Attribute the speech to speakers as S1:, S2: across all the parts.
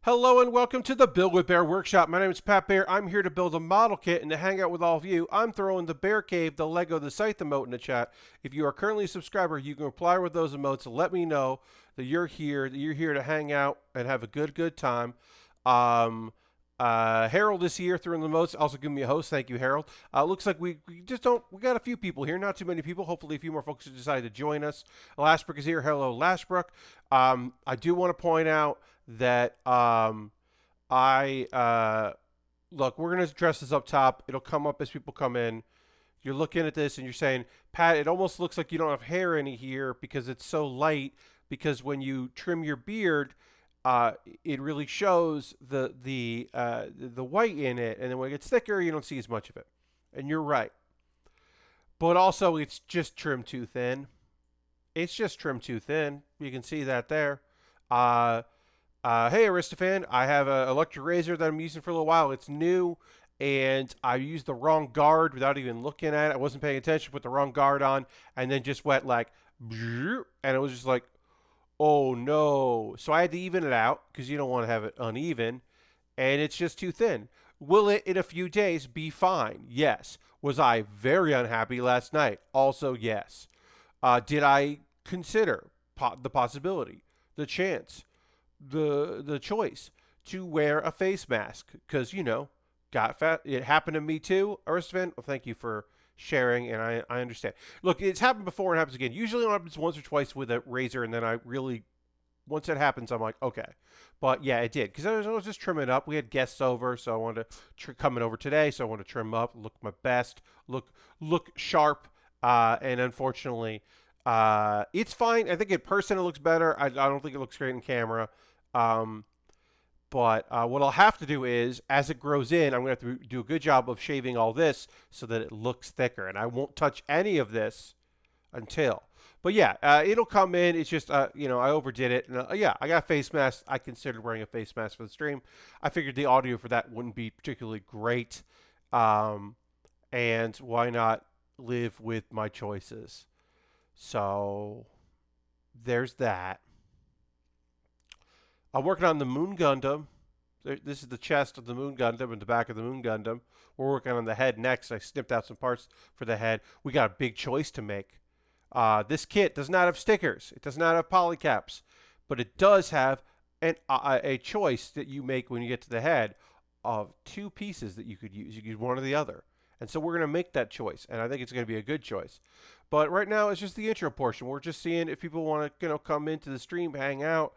S1: Hello and welcome to the Build With Baer Workshop. My name is Pat Baer. I'm here to build a model kit and to hang out with all of you. I'm throwing the Bear Cave, the Lego, the Scythe emote in the chat. If you are currently a subscriber, you can reply with those emotes. Let me know that you're here to hang out and have a good time. Harold is here throwing the emotes. Also give me a host. Thank you, Harold. Looks like we got a few people here, not too many people. Hopefully a few more folks have decided to join us. Lashbrook is here. Hello, Lashbrook. I do want to point out that look, we're going to address this up top. It'll come up as people come in. You're looking at this and you're saying, Pat, it almost looks like you don't have hair in here because it's so light, because when you trim your beard, it really shows the white in it, and then when it gets thicker, you don't see as much of it. And you're right. But also, it's just trimmed too thin. It's just trimmed too thin. You can see that there. Hey, Aristophan, I have an electric razor that I'm using for a little while. It's new, and I used the wrong guard without even looking at it. I wasn't paying attention, put the wrong guard on, and then just went like, and it was just like, oh no. So I had to even it out because you don't want to have it uneven, and it's just too thin. Will it, in a few days, be fine? Yes. Was I very unhappy last night? Also, yes. Did I consider the possibility, the chance, the choice to wear a face mask? Because, you know, got fat. It happened to me too, Aristophan. Well, thank you for sharing, and I understand. Look, it's happened before and happens again. Usually it happens once or twice with a razor, and then I really, once it happens, I'm like, okay. But yeah, it did, because I was just trimming up. We had guests over, so I wanted to coming over today, so I wanted to trim up, look my best, look sharp, and unfortunately, it's fine. I think in person it looks better. I don't think it looks great in camera. But what I'll have to do is, as it grows in, I'm going to have to do a good job of shaving all this so that it looks thicker. And I won't touch any of this until. But yeah, it'll come in. It's just, you know, I overdid it. And yeah, I got a face mask. I considered wearing a face mask for the stream. I figured the audio for that wouldn't be particularly great. And why not live with my choices? So there's that. I'm working on the Moon Gundam. This is the chest of the Moon Gundam and the back of the Moon Gundam. We're working on the head next. I snipped out some parts for the head. We got a big choice to make. This kit does not have stickers. It does not have polycaps. But it does have a choice that you make when you get to the head of two pieces that you could use. You could use one or the other. And so we're going to make that choice. And I think it's going to be a good choice. But right now, it's just the intro portion. We're just seeing if people want to, you know, come into the stream, hang out.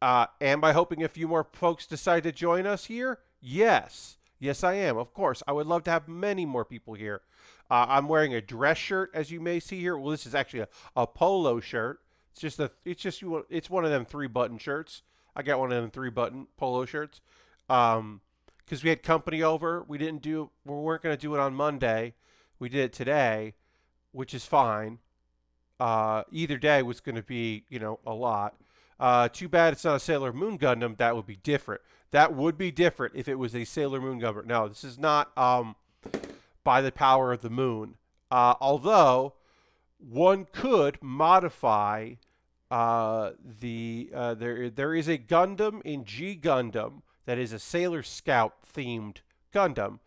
S1: Am I hoping a few more folks decide to join us here? Yes. Yes, I am. Of course. I would love to have many more people here. I'm wearing a dress shirt, as you may see here. Well, this is actually a polo shirt. It's one of them 3-button shirts. I got one of them 3-button polo shirts. Because we had company over. We weren't going to do it on Monday. We did it today, which is fine. Either day was going to be, you know, a lot. Too bad it's not a Sailor Moon Gundam. That would be different. That would be different if it was a Sailor Moon Gundam. No, this is not by the power of the moon. Although one could modify there is a Gundam in G Gundam that is a Sailor Scout themed Gundam.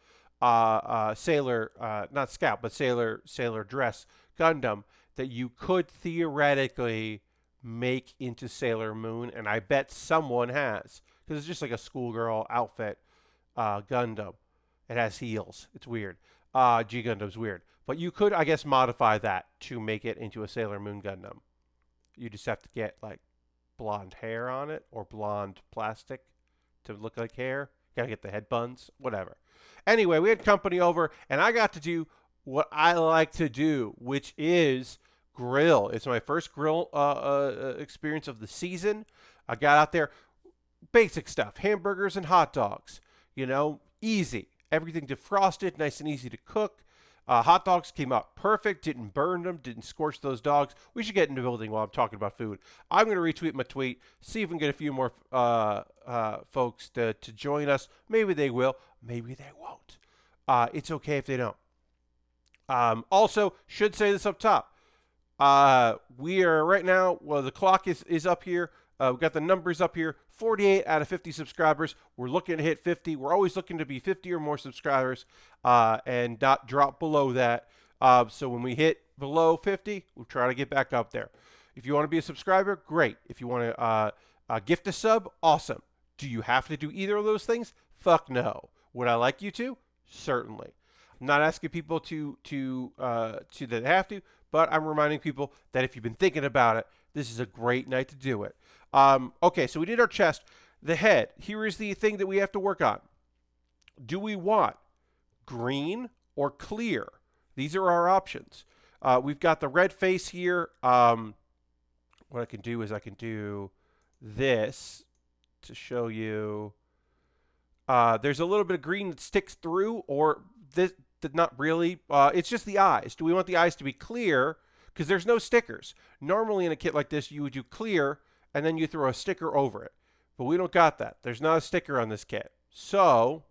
S1: Sailor not Scout, but Sailor Dress Gundam that you could theoretically make into Sailor Moon, and I bet someone has, because it's just like a schoolgirl outfit Gundam. It has heels. It's weird. G Gundam's weird, but you could, I guess, modify that to make it into a Sailor Moon Gundam. You just have to get like blonde hair on it or blonde plastic to look like hair. Gotta get the head buns, whatever. Anyway, we had company over, and I got to do what I like to do, which is grill. It's my first grill experience of the season. I got out there, basic stuff, hamburgers and hot dogs, you know, easy. Everything defrosted, nice and easy to cook. Hot dogs came out perfect, didn't burn them, didn't scorch those dogs. We should get in the building while I'm talking about food. I'm going to retweet my tweet, see if we can get a few more folks to join us. Maybe they will, maybe they won't. It's okay if they don't. Also, should say this up top. We are right now, well, the clock is up here. We've got the numbers up here. 48 out of 50 subscribers. We're looking to hit 50. We're always looking to be 50 or more subscribers and not drop below that. So when we hit below 50, we'll try to get back up there. If you want to be a subscriber, great. If you want to gift a sub, awesome. Do you have to do either of those things? Fuck no. Would I like you to? Certainly. I'm not asking people to that have to, but I'm reminding people that if you've been thinking about it, this is a great night to do it. Okay, so we did our chest. The head. Here is the thing that we have to work on. Do we want green or clear? These are our options. We've got the red face here. What I can do is I can do this to show you. There's a little bit of green that sticks through, or this not really. It's just the eyes. Do we want the eyes to be clear? Because there's no stickers. Normally in a kit like this, you would do clear, and then you throw a sticker over it. But we don't got that. There's not a sticker on this kit. So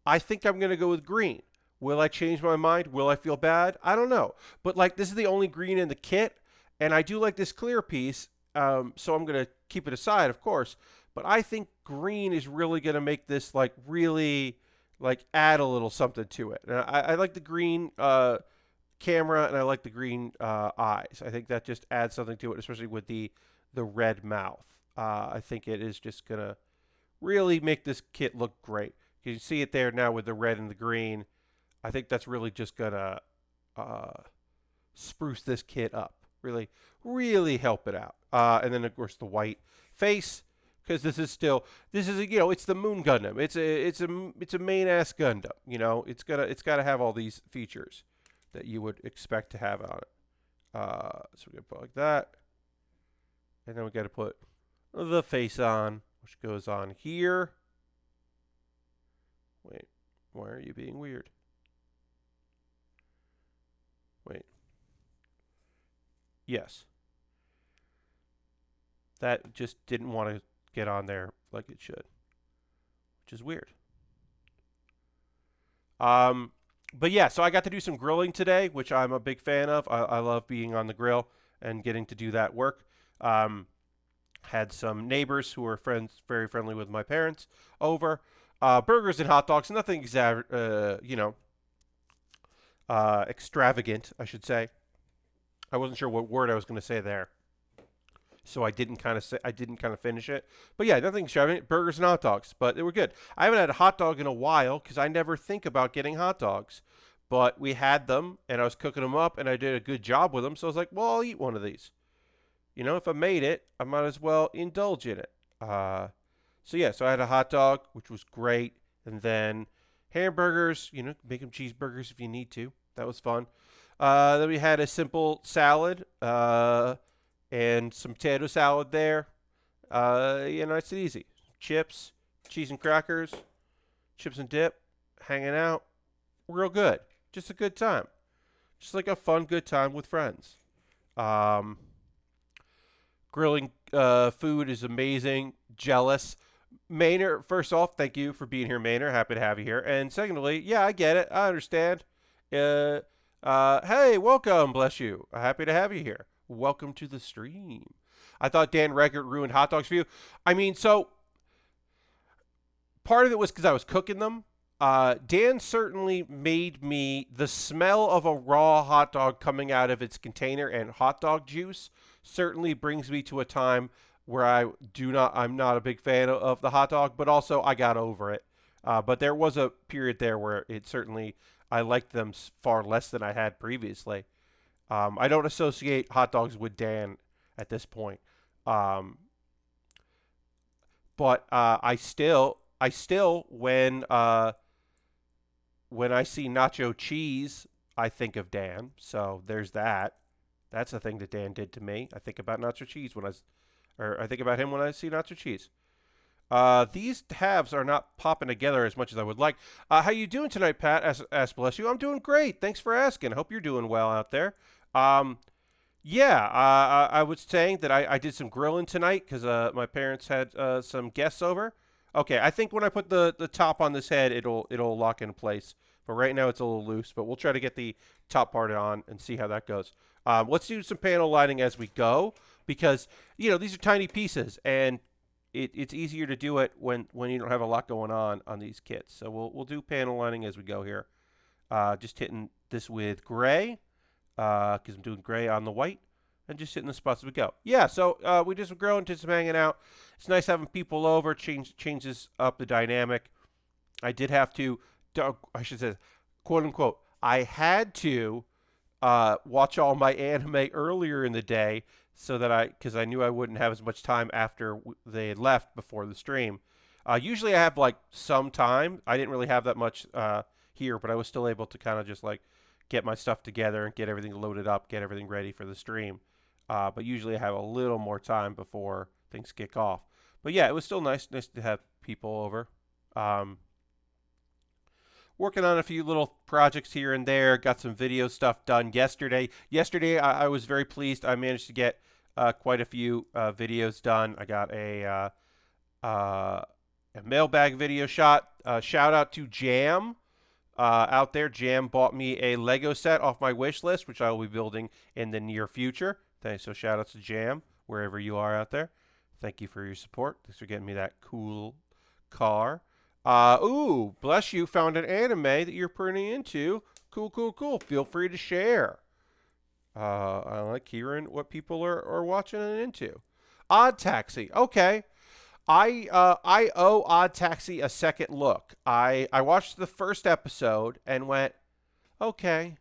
S1: I think I'm going to go with green. Will I change my mind? Will I feel bad? I don't know. But like, this is the only green in the kit, and I do like this clear piece, so I'm going to keep it aside, of course. But I think green is really going to make this like really like add a little something to it. And I like the green camera, and I like the green eyes. I think that just adds something to it, especially with the red mouth. I think it is just going to really make this kit look great. You can see it there now with the red and the green. I think that's really just going to spruce this kit up. Really, really help it out. And then, of course, the white face, because this is you know, it's the Moon Gundam. It's a main ass Gundam. You know, it's gotta have all these features that you would expect to have on it. So we're gonna put like that, and then we got to put the face on, which goes on here. Wait, why are you being weird? Wait. Yes. That just didn't want to get on there like it should, which is weird. But yeah, so I got to do some grilling today, which I'm a big fan of. I love being on the grill and getting to do that work. Had some neighbors who were friends, very friendly with my parents, over. Burgers and hot dogs, nothing extravagant, I should say. I wasn't sure what word I was going to say there, so I didn't kind of finish it. But yeah, nothing extravagant. Burgers and hot dogs, but they were good. I haven't had a hot dog in a while because I never think about getting hot dogs. But we had them, and I was cooking them up, and I did a good job with them. So I was like, well, I'll eat one of these. You know, if I made it, I might as well indulge in it. So yeah, so I had a hot dog, which was great, and then hamburgers. You know, make them cheeseburgers if you need to. That was fun. Then we had a simple salad and some potato salad there. You know, it's easy. Chips, cheese and crackers, chips and dip, hanging out. Real good. Just a good time. Just like a fun, good time with friends. Grilling food is amazing. Jealous. Maynard, first off, thank you for being here, Maynard. Happy to have you here. And secondly, yeah, I get it. I understand. Hey, welcome. Bless you. Happy to have you here. Welcome to the stream. I thought Dan Reckert ruined hot dogs for you. I mean, so part of it was because I was cooking them. Dan certainly made me, the smell of a raw hot dog coming out of its container and hot dog juice certainly brings me to a time where I'm not a big fan of the hot dog, but also I got over it. But there was a period there where I liked them far less than I had previously. I don't associate hot dogs with Dan at this point. But I still when I see nacho cheese, I think of Dan. So there's that. That's a thing that Dan did to me. I think about nacho cheese I think about him when I see nacho cheese. These halves are not popping together as much as I would like. How you doing tonight, Pat? Ask bless you. I'm doing great. Thanks for asking. Hope you're doing well out there. Yeah, I was saying that I did some grilling tonight because my parents had some guests over. Okay, I think when I put the top on this head, it'll lock in place. But right now it's a little loose. But we'll try to get the top part on and see how that goes. Let's do some panel lighting as we go. because these are tiny pieces, and it's easier to do it when you don't have a lot going on these kits. So we'll do panel lining as we go here. Just hitting this with gray, because I'm doing gray on the white, and just hitting the spots as we go. Yeah, so we just grow into some hanging out. It's nice having people over. Changes up the dynamic. I did have to, I should say, quote unquote, I had to watch all my anime earlier in the day so that because I knew I wouldn't have as much time after they had left before the stream. Usually I have like some time. I didn't really have that much here, but I was still able to kind of just like get my stuff together and get everything loaded up, get everything ready for the stream. But usually I have a little more time before things kick off. But yeah, it was still nice to have people over. Working on a few little projects here and there. Got some video stuff done yesterday. I was very pleased. I managed to get quite a few videos done. I got a mailbag video shot. Shout out to Jam out there. Jam bought me a Lego set off my wish list, which I will be building in the near future. So shout out to Jam, wherever you are out there. Thank you for your support. Thanks for getting me that cool car. Ooh, bless you, found an anime that you're pretty into. Cool. Feel free to share. I like hearing what people are watching and into. Odd Taxi. Okay. I owe Odd Taxi a second look. I watched the first episode and went, okay.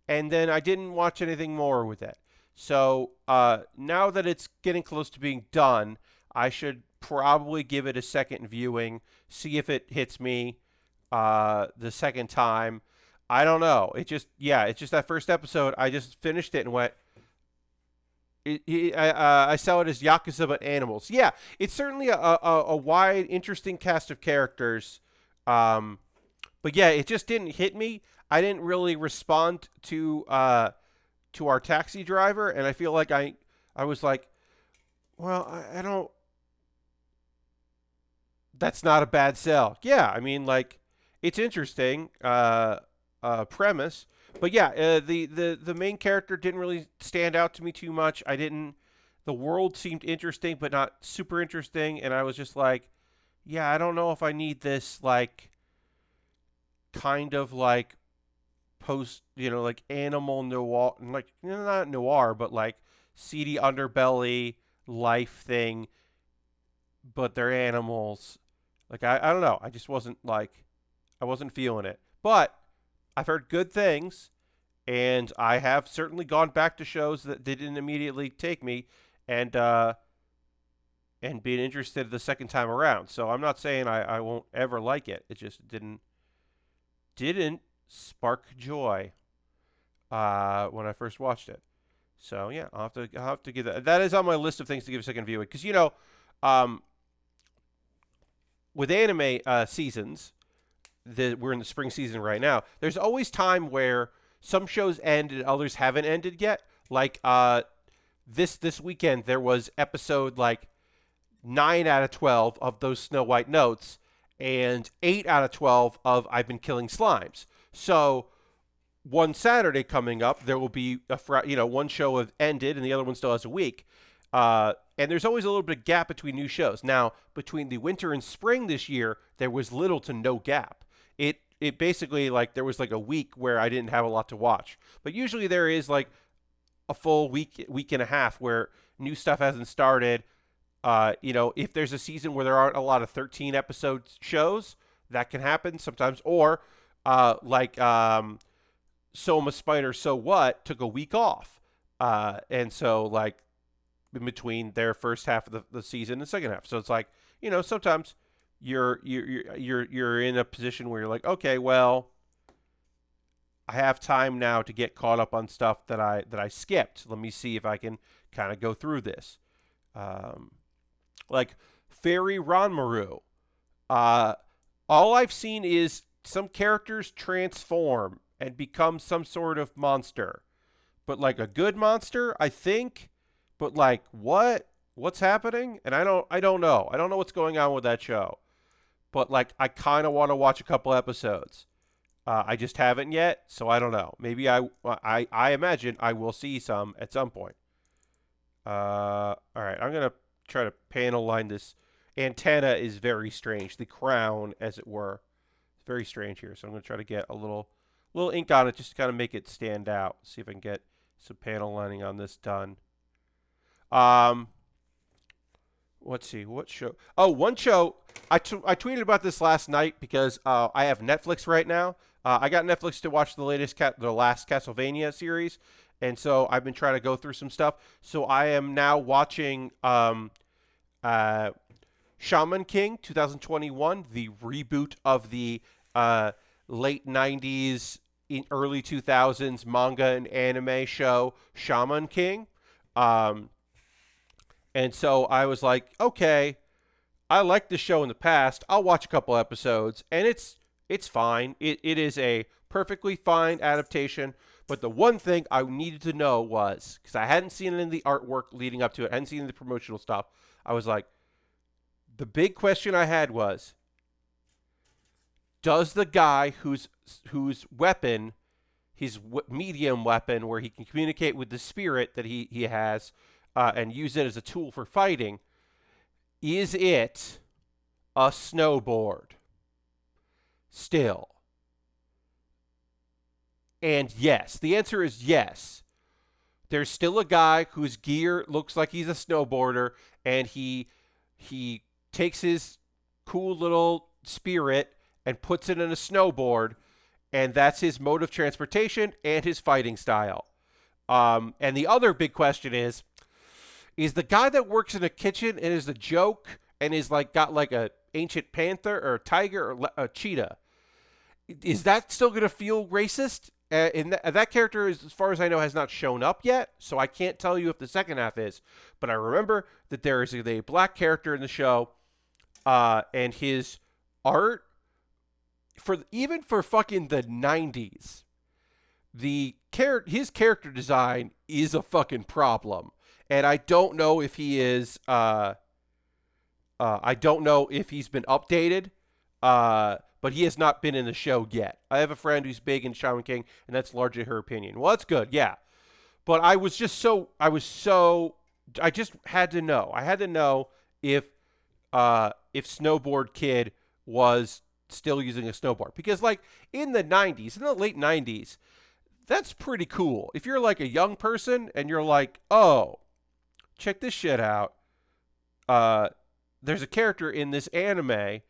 S1: And then I didn't watch anything more with it. So now that it's getting close to being done, I should probably give it a second viewing, see if it hits me the second time. I don't know. It's just that first episode. I just finished it and went, I saw it as Yakuza but animals. Yeah, it's certainly a wide, interesting cast of characters. But yeah, it just didn't hit me. I didn't really respond to our taxi driver, and I feel like I was like, well, I don't. That's not a bad sell. Yeah, I mean, like, it's interesting premise, but yeah, the main character didn't really stand out to me too much. The world seemed interesting, but not super interesting, and I was just like, yeah, I don't know if I need this, like, kind of like post, like animal noir, like not noir, but like seedy underbelly life thing, but they're animals. Like, I don't know. I just wasn't feeling it. But I've heard good things, and I have certainly gone back to shows that didn't immediately take me, and being interested the second time around. So I'm not saying I won't ever like it. It just didn't spark joy when I first watched it. So yeah, I'll have to give that. That is on my list of things to give a second viewing, because with anime seasons, we're in the spring season right now. There's always time where some shows end and others haven't ended yet. Like this weekend, there was episode like 9 out of 12 of those Snow White Notes, and 8 out of 12 of I've Been Killing Slimes. So one Saturday coming up, there will be one show have ended and the other one still has a week. And there's always a little bit of gap between new shows. Now, between the winter and spring this year, there was little to no gap. It basically, like, there was like a week where I didn't have a lot to watch. But usually there is like a full week and a half where new stuff hasn't started. If there's a season where there aren't a lot of 13 episode shows, that can happen sometimes. Or Soma Spider So What took a week off. And so, like, in between their first half of the season and the second half. So it's like, sometimes you're in a position where you're like, okay, well, I have time now to get caught up on stuff that I skipped. Let me see if I can kind of go through this. Like Fairy Ranmaru. All I've seen is some characters transform and become some sort of monster. But like a good monster, I think. But like, what's happening? And I don't know. I don't know what's going on with that show. But like, I kind of want to watch a couple episodes. I just haven't yet, so I don't know. Maybe I imagine I will see some at some point. All right, I'm gonna try to panel line this. Antenna is very strange. The crown, as it were, it's very strange here. So I'm gonna try to get a little ink on it just to kind of make it stand out. See if I can get some panel lining on this done. Um, let's see, what show? Oh, one show. I tweeted about this last night because I have Netflix right now. I got Netflix to watch the last Castlevania series, and so I've been trying to go through some stuff. So I am now watching uh, Shaman King 2021, the reboot of the late 90s, early 2000s manga and anime show Shaman King. Um, and so I was like, okay, I liked the show in the past. I'll watch a couple episodes, and it's fine. It is a perfectly fine adaptation. But the one thing I needed to know was, because I hadn't seen it in the artwork leading up to it, I hadn't seen the promotional stuff. I was like, the big question I had was, does the guy whose weapon, medium weapon, where he can communicate with the spirit that he has and use it as a tool for fighting, is it a snowboard still? And yes, the answer is yes. There's still a guy whose gear looks like he's a snowboarder, and he takes his cool little spirit and puts it in a snowboard, and that's his mode of transportation and his fighting style. And the other big question is the guy that works in a kitchen and is a joke and is like got like a ancient panther or a tiger or a cheetah, is that still going to feel racist? And that character, as far as I know, has not shown up yet, so I can't tell you if the second half is. But I remember that there is a black character in the show, and his art, even for fucking the 90s, his character design is a fucking problem. And I don't know if he is. I don't know if he's been updated. But he has not been in the show yet. I have a friend who's big in Shaman King, and that's largely her opinion. Well, that's good, yeah. But I just had to know. I had to know if Snowboard Kid was still using a snowboard, because like in the late 90s, that's pretty cool. If you're like a young person and you're like, oh, check this shit out. There's a character in this anime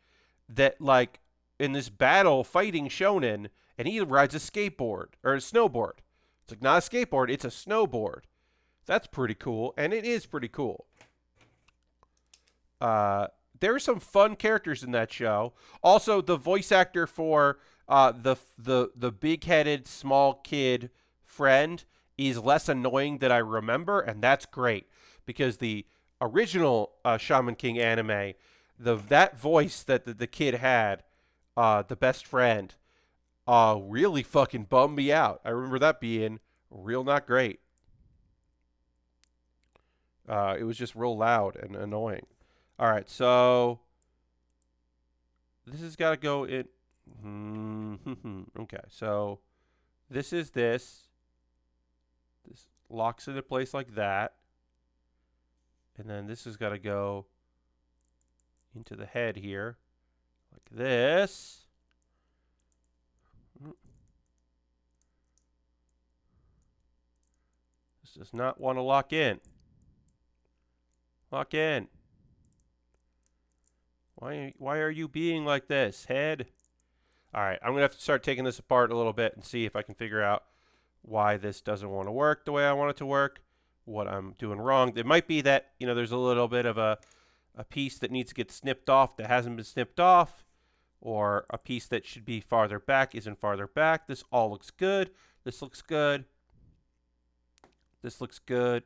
S1: that like in this battle fighting shonen, and he rides a skateboard or a snowboard. It's like not a skateboard, it's a snowboard. That's pretty cool, and it is pretty cool. There are some fun characters in that show. Also, the voice actor for the big-headed small kid friend is less annoying than I remember, and that's great because the original Shaman King anime, that voice that the kid had, the best friend, really fucking bummed me out. I remember that being real not great. It was just real loud and annoying. All right, so this has got to go in. Okay, so this is this. This locks into place like that. And then this has got to go into the head here. Like this. This does not want to lock in. Lock in. Why are you being like this, head? All right, I'm going to have to start taking this apart a little bit and see if I can figure out why this doesn't want to work the way I want it to work, what I'm doing wrong. It might be that, there's a little bit of a piece that needs to get snipped off that hasn't been snipped off, or a piece that should be farther back isn't farther back. This all looks good. This looks good. This looks good.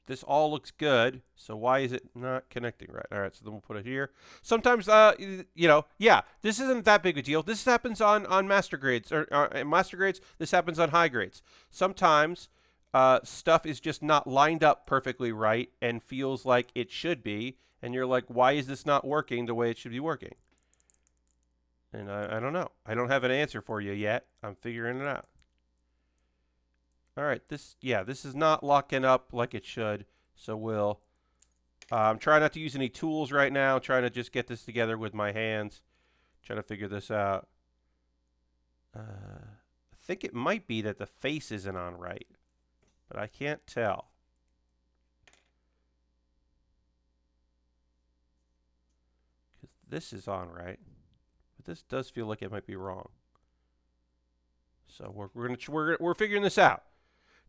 S1: This all looks good, so why is it not connecting right? All right, so then we'll put it here. Sometimes, yeah, this isn't that big a deal. This happens on master grades, or master grades. This happens on high grades. Sometimes stuff is just not lined up perfectly right and feels like it should be, and you're like, why is this not working the way it should be working? And I don't know. I don't have an answer for you yet. I'm figuring it out. All right, this is not locking up like it should. So we'll I'm trying not to use any tools right now. I'm trying to just get this together with my hands. Trying to figure this out. I think it might be that the face isn't on right, but I can't tell. Because this is on right, but this does feel like it might be wrong. So we're figuring this out.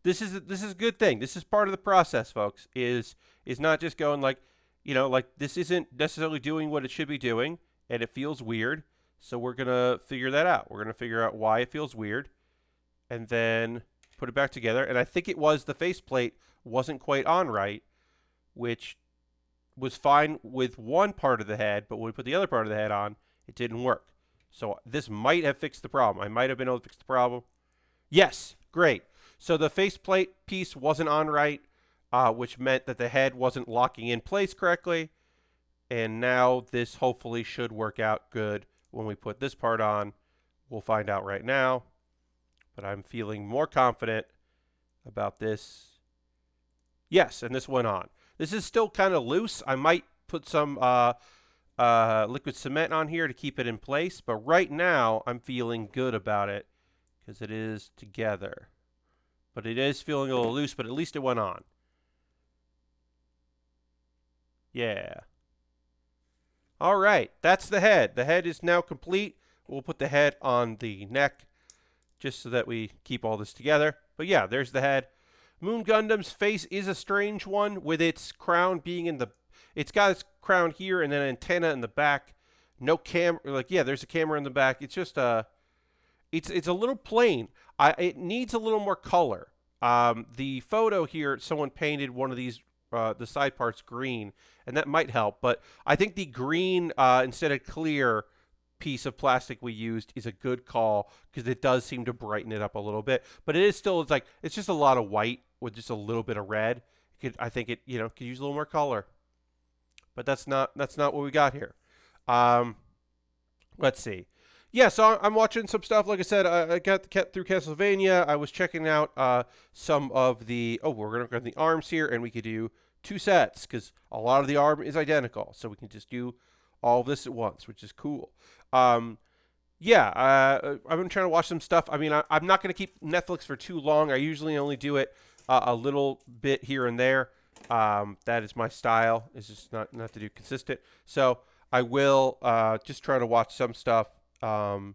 S1: This is a good thing. This is part of the process, folks. Is not just going like, like this isn't necessarily doing what it should be doing, and it feels weird. So we're gonna figure that out. We're gonna figure out why it feels weird, and then put it back together. And I think it was the faceplate wasn't quite on right, which was fine with one part of the head, but when we put the other part of the head on, it didn't work. So this might have fixed the problem. I might have been able to fix the problem. Yes, great. So the faceplate piece wasn't on right, which meant that the head wasn't locking in place correctly. And now this hopefully should work out good when we put this part on. We'll find out right now. But I'm feeling more confident about this. Yes, and this went on. This is still kind of loose. I might put some liquid cement on here to keep it in place. But right now, I'm feeling good about it because it is together. But it is feeling a little loose, but at least it went on. Yeah. All right, that's the head. The head is now complete. We'll put the head on the neck just so that we keep all this together. But yeah, there's the head. Moon Gundam's face is a strange one with its crown being in the... It's got its crown here and then an antenna in the back. No camera. Like, yeah, there's a camera in the back. It's just a... It's a little plain. It needs a little more color. The photo here, someone painted one of these, the side parts green, and that might help. But I think the green, instead of clear piece of plastic we used is a good call because it does seem to brighten it up a little bit. But it is still, it's just a lot of white with just a little bit of red. I think it, could use a little more color. But that's not what we got here. Let's see. Yeah, so I'm watching some stuff. Like I said, I got through Castlevania. I was checking out some of the... Oh, we're going to grab the arms here, and we could do 2 sets, because a lot of the arm is identical. So we can just do all this at once, which is cool. Yeah, I've been trying to watch some stuff. I mean, I'm not going to keep Netflix for too long. I usually only do it a little bit here and there. That is my style. It's just not to do consistent. So I will just try to watch some stuff while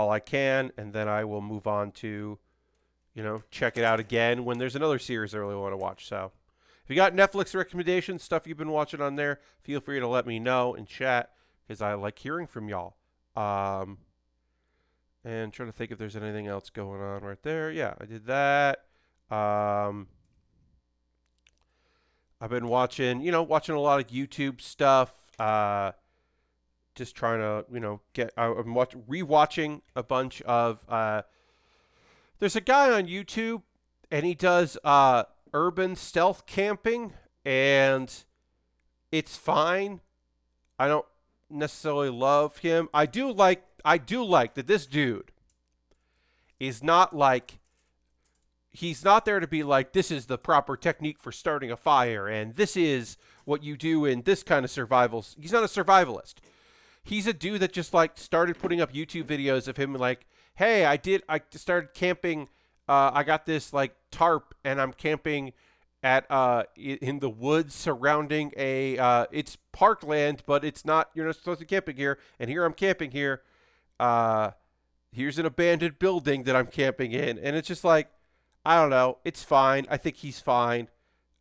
S1: I can, and then I will move on to, check it out again when there's another series I really want to watch. So if you got Netflix recommendations, stuff you've been watching on there, feel free to let me know in chat because I like hearing from y'all. And trying to think if there's anything else going on right there. Yeah, I did that. I've been watching a lot of YouTube stuff. Just trying to, I'm rewatching a bunch of, there's a guy on YouTube, and he does urban stealth camping, and it's fine. I don't necessarily love him. I do like that this dude is not like, he's not there to be like, this is the proper technique for starting a fire, and this is what you do in this kind of survival. He's not a survivalist. He's a dude that just started putting up YouTube videos of him like, hey, I started camping. I got this tarp, and I'm camping at in the woods surrounding it's parkland, but it's not, you're not supposed to be camping here. And here I'm camping here. Here's an abandoned building that I'm camping in. And it's just I don't know. It's fine. I think he's fine.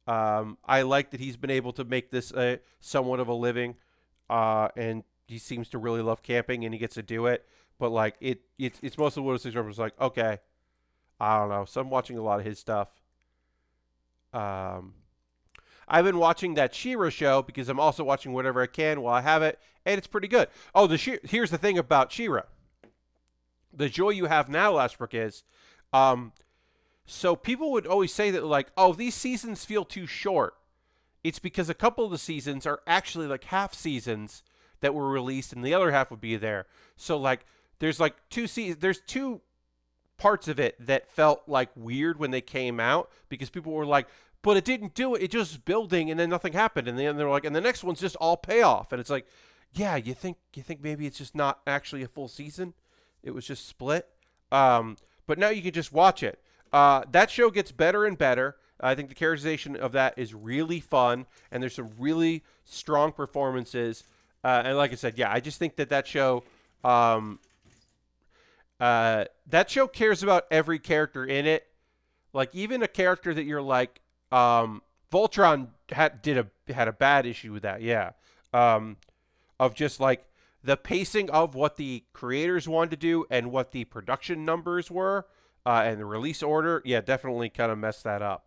S1: I like that he's been able to make this somewhat of a living. And he seems to really love camping, and he gets to do it. But it's mostly one of those things where I'm just okay, I don't know. So I'm watching a lot of his stuff. I've been watching that She-Ra show because I'm also watching whatever I can while I have it, and it's pretty good. Oh, here's the thing about She-Ra. The joy you have now, Lashbrook, is, so people would always say that oh, these seasons feel too short. It's because a couple of the seasons are actually half seasons that were released, and the other half would be there. So there's 2 seasons. There's 2 parts of it that felt like weird when they came out because people were like, but it didn't do it. It just building and then nothing happened. And then they're like, and the next one's just all payoff. And it's like, yeah, you think maybe it's just not actually a full season. It was just split. But now you can just watch it. That show gets better and better. I think the characterization of that is really fun, and there's some really strong performances. And like I said, yeah, I just think that show, cares about every character in it. Like even a character that you're like, Voltron had a bad issue with that, yeah. Of just like the pacing of what the creators wanted to do and what the production numbers were, and the release order, yeah, definitely kind of messed that up.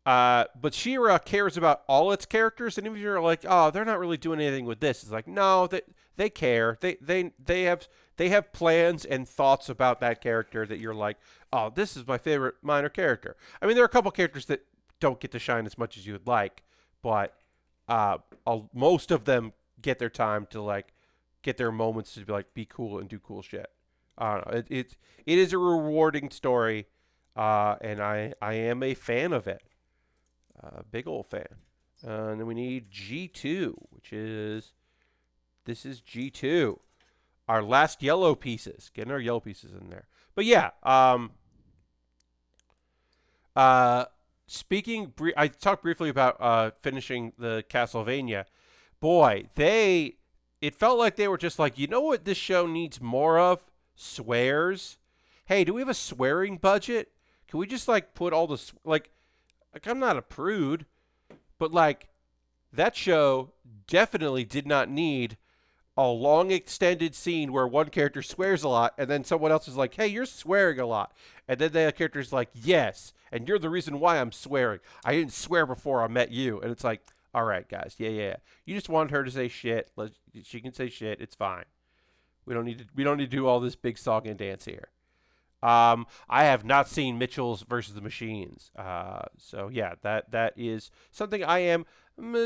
S1: But She-Ra cares about all its characters, and even if you're like, oh, they're not really doing anything with this, it's like, no, they care. They have plans and thoughts about that character that you're like, oh, this is my favorite minor character. I mean, there are a couple characters that don't get to shine as much as you would like, but most of them get their time to like get their moments to be like be cool and do cool shit. I don't know. It is a rewarding story, and I am a fan of it. Big old fan. And then we need G2, this is G2. Our last yellow pieces. Getting our yellow pieces in there. But yeah, I talked briefly about finishing the Castlevania. Boy, it felt like they were just like, you know what this show needs more of? Swears. Hey, do we have a swearing budget? Can we just like put all the like I'm not a prude, but like that show definitely did not need a long extended scene where one character swears a lot and then someone else is like, hey, you're swearing a lot. And then the character's like, yes, and you're the reason why I'm swearing. I didn't swear before I met you. And it's like, all right, guys, yeah. You just wanted her to say shit. She can say shit. It's fine. We don't need to do all this big song and dance here. I have not seen Mitchell's versus the Machines. So yeah, that is something I am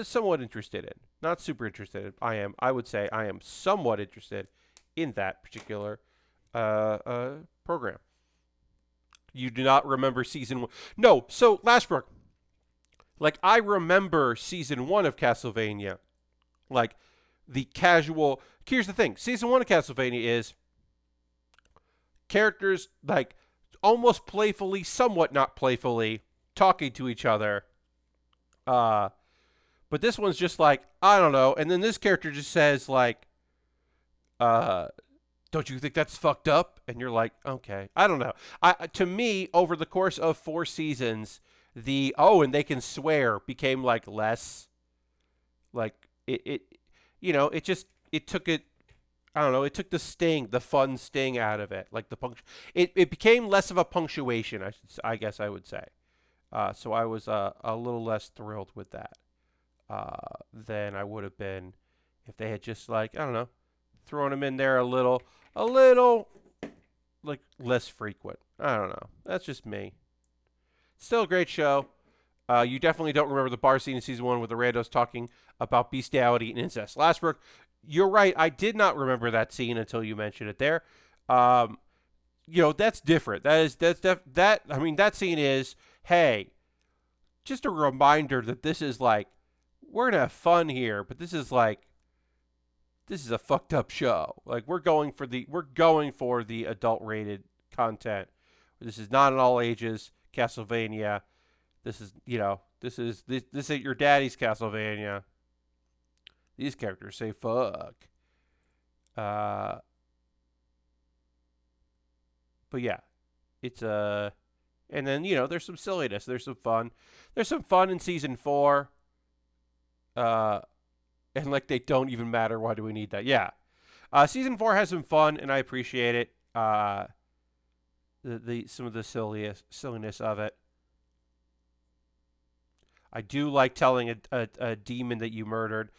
S1: somewhat interested in. Not super interested in. I would say I am somewhat interested in that particular program. You do not remember season 1. No, so Lashbrook, like I remember season 1 of Castlevania. Like the casual, here's the thing. Season 1 of Castlevania is characters like almost playfully, somewhat not playfully, talking to each other. But this one's just like, I don't know. And then this character just says like, don't you think that's fucked up? And you're like, okay, I don't know. To me, over the course of 4 seasons, and they can swear became like less, like it took it. I don't know. It took the fun sting out of it. Like it became less of a punctuation. I guess I would say. So I was a little less thrilled with that than I would have been if they had just like, I don't know, thrown him in there a little like less frequent. I don't know. That's just me. Still a great show. You definitely don't remember the bar scene in season 1 with the randos talking about bestiality and incest. Lashbrook, you're right. I did not remember that scene until you mentioned it there. That's different. That scene is, hey, just a reminder that this is like, we're gonna have fun here, but this is a fucked up show. Like we're going for the adult rated content. This is not an all ages Castlevania. This ain't your daddy's Castlevania. These characters say fuck. But yeah, it's and then there's some silliness. There's some fun. There's some fun in season 4. And like they don't even matter. Why do we need that? Yeah. Season 4 has some fun, and I appreciate it. Some of the silliness of it. I do like telling a demon that you murdered,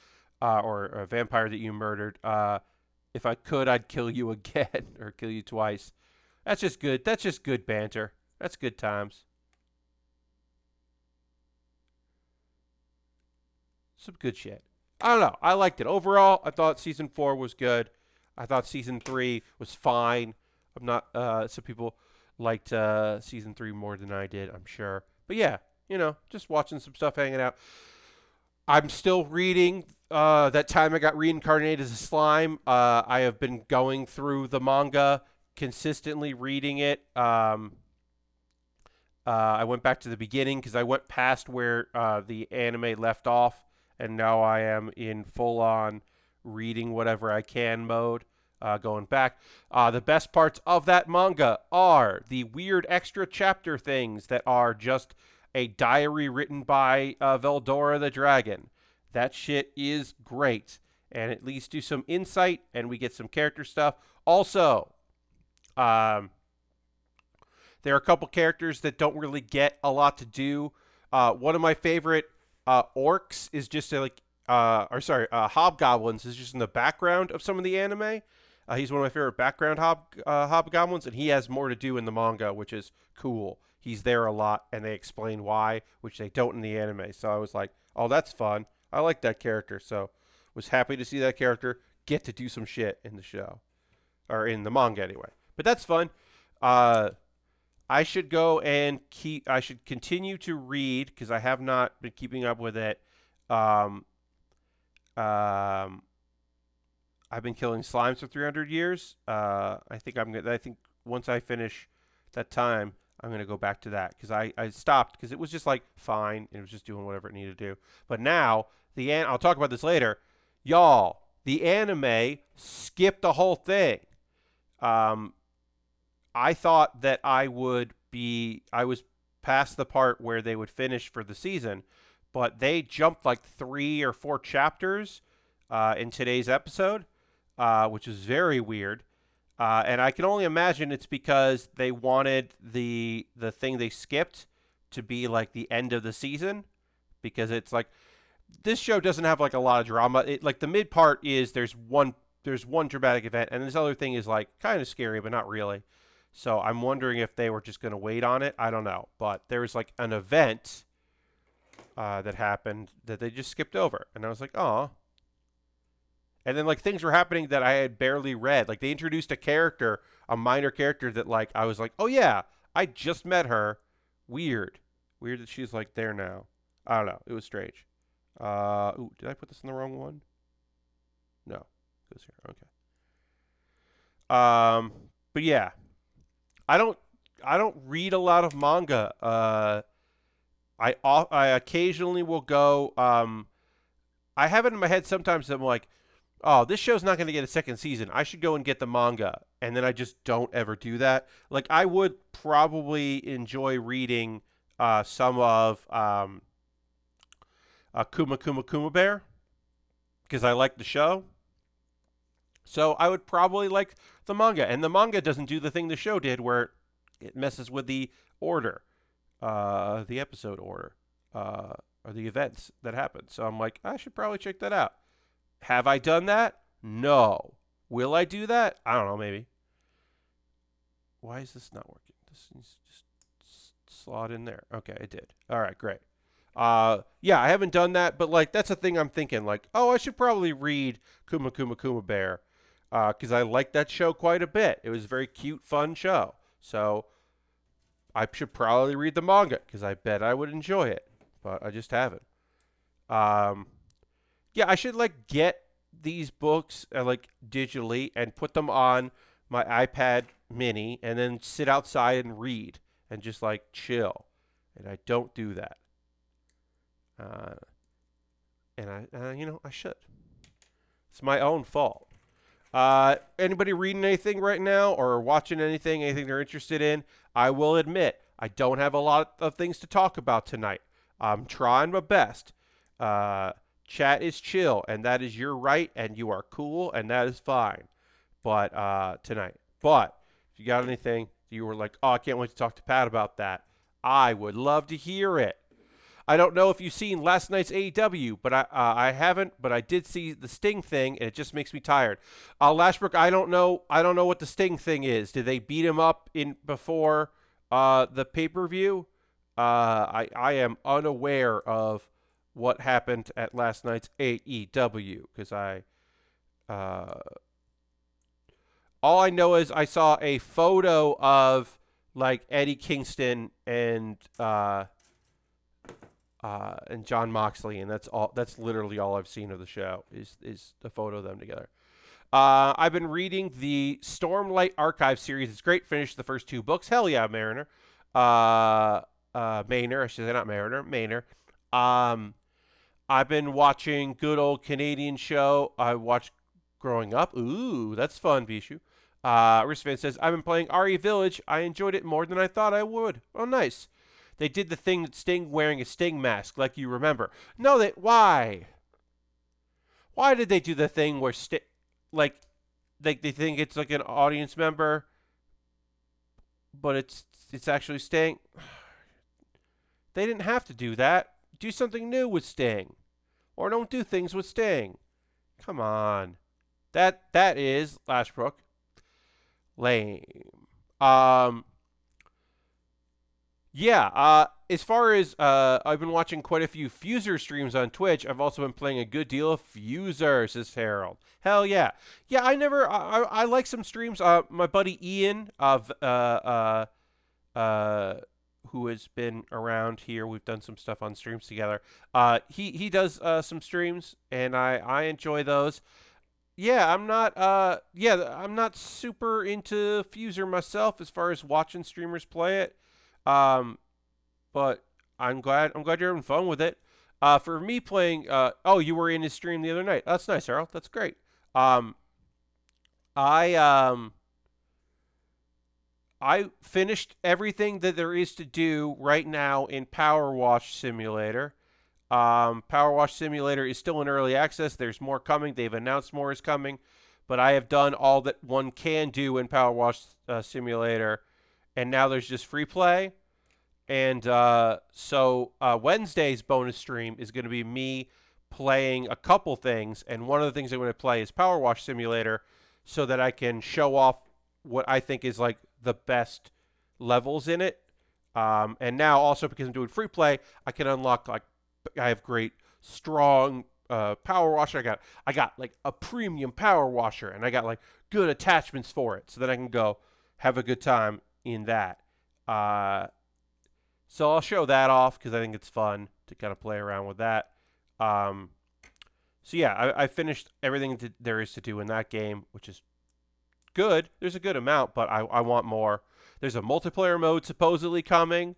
S1: or a vampire that you murdered. If I could, I'd kill you again or kill you twice. That's just good. That's just good banter. That's good times. Some good shit. I don't know. I liked it. Overall, I thought season 4 was good. I thought season 3 was fine. I'm not. Some people liked season 3 more than I did, I'm sure. But yeah, just watching some stuff, hanging out. I'm still reading. That time I got reincarnated as a slime. I have been going through the manga consistently, reading it. I went back to the beginning because I went past where the anime left off, and now I am in full-on reading whatever I can mode. Going back, the best parts of that manga are the weird extra chapter things that are just a diary written by Veldora the Dragon. That shit is great, and it leads to some insight, and we get some character stuff. Also, there are a couple characters that don't really get a lot to do. One of my favorite orcs is just hobgoblins is just in the background of some of the anime. He's one of my favorite background hobgoblins, and he has more to do in the manga, which is cool. He's there a lot, and they explain why, which they don't in the anime. So I was like, oh, that's fun. I like that character, so was happy to see that character get to do some shit in the show, or in the manga anyway. But that's fun. I should go and I should continue to read because I have not been keeping up with it. I've been killing slimes for 300 years. I think once I finish that time, I'm gonna go back to that because I stopped because it was just like fine. It was just doing whatever it needed to do. But now I'll talk about this later, y'all. The anime skipped the whole thing. I thought that I was past the part where they would finish for the season, but they jumped like 3 or 4 chapters in today's episode, which is very weird. And I can only imagine it's because they wanted the thing they skipped to be like the end of the season, because it's like this show doesn't have like a lot of drama. Like the mid part is there's one dramatic event, and this other thing is like kind of scary, but not really. So I'm wondering if they were just going to wait on it. I don't know. But there was like an event that happened that they just skipped over. And I was like, oh. And then like things were happening that I had barely read. Like they introduced a minor character that like I was like, oh yeah, I just met her. Weird. Weird that she's like there now. I don't know. It was strange. Ooh, did I put this in the wrong one? No. It goes here. Okay. But yeah. I don't read a lot of manga. I occasionally will go. I have it in my head sometimes that I'm like, oh, this show's not going to get a second season. I should go and get the manga, and then I just don't ever do that. Like I would probably enjoy reading some of Kuma Bear because I like the show. So I would probably like the manga, and the manga doesn't do the thing the show did where it messes with the order, the episode order, or the events that happen. So I'm like, I should probably check that out. Have I done that? No. Will I do that? I don't know, maybe. Why is this not working? This needs to just slot in there. Okay, it did. All right, great. Yeah, I haven't done that, but like that's a thing I'm thinking. Like, oh, I should probably read Kuma Bear. Because I liked that show quite a bit. It was a very cute, fun show. So I should probably read the manga because I bet I would enjoy it. But I just haven't. Yeah, I should like get these books like digitally and put them on my iPad mini and then sit outside and read and just like chill. And I don't do that. And I should. It's my own fault. Anybody reading anything right now or watching anything they're interested in? I will admit, I don't have a lot of things to talk about tonight. I'm trying my best. Chat is chill, and that is your right, and you are cool, and that is fine. But tonight. But if you got anything you were like, oh, I can't wait to talk to Pat about that, I would love to hear it. I don't know if you've seen last night's AEW, but I haven't. But I did see the Sting thing, and it just makes me tired. Lashbrook, I don't know what the Sting thing is. Did they beat him up before the pay-per-view? I am unaware of what happened at last night's AEW because All I know is I saw a photo of like Eddie Kingston and John Moxley, and that's all. That's literally all I've seen of the show is the photo of them together. I've been reading the Stormlight Archive series. It's great. Finished the first 2 books. Hell yeah, Mariner. Maynor. I should say not Mariner. Maynor. I've been watching good old Canadian show I watched growing up. Ooh, that's fun, Bishu. Wristband says, I've been playing RE Village. I enjoyed it more than I thought I would. Oh, nice. They did the thing that Sting wearing a Sting mask, like you remember. No, why? Why did they do the thing where Sting, like they think it's like an audience member, but it's actually Sting? They didn't have to do that. Do something new with Sting. Or don't do things with Sting. Come on. That is, Lashbrook, lame. Yeah, as far as I've been watching quite a few Fuser streams on Twitch. I've also been playing a good deal of Fuser, says Harold. Hell yeah. Yeah, I like some streams. My buddy Ian who has been around here. We've done some stuff on streams together. He does some streams, and I enjoy those. Yeah, I'm not super into Fuser myself as far as watching streamers play it. But I'm glad you're having fun with it. For me playing, oh, you were in his stream the other night. That's nice, Harold. That's great. I finished everything that there is to do right now in Power Wash Simulator. Power Wash Simulator is still in early access. There's more coming. They've announced more is coming. But I have done all that one can do in Power Wash Simulator. And now there's just free play. And so Wednesday's bonus stream is going to be me playing a couple things. And one of the things I'm going to play is Power Wash Simulator so that I can show off what I think is like the best levels in it. And now also because I'm doing free play, I can unlock like I have great strong power washer. I got like a premium power washer, and I got like good attachments for it, so that I can go have a good time in that. So I'll show that off because I think it's fun to kind of play around with that. So yeah, I finished everything that there is to do in that game, which is good. There's a good amount, but I want more. There's a multiplayer mode supposedly coming.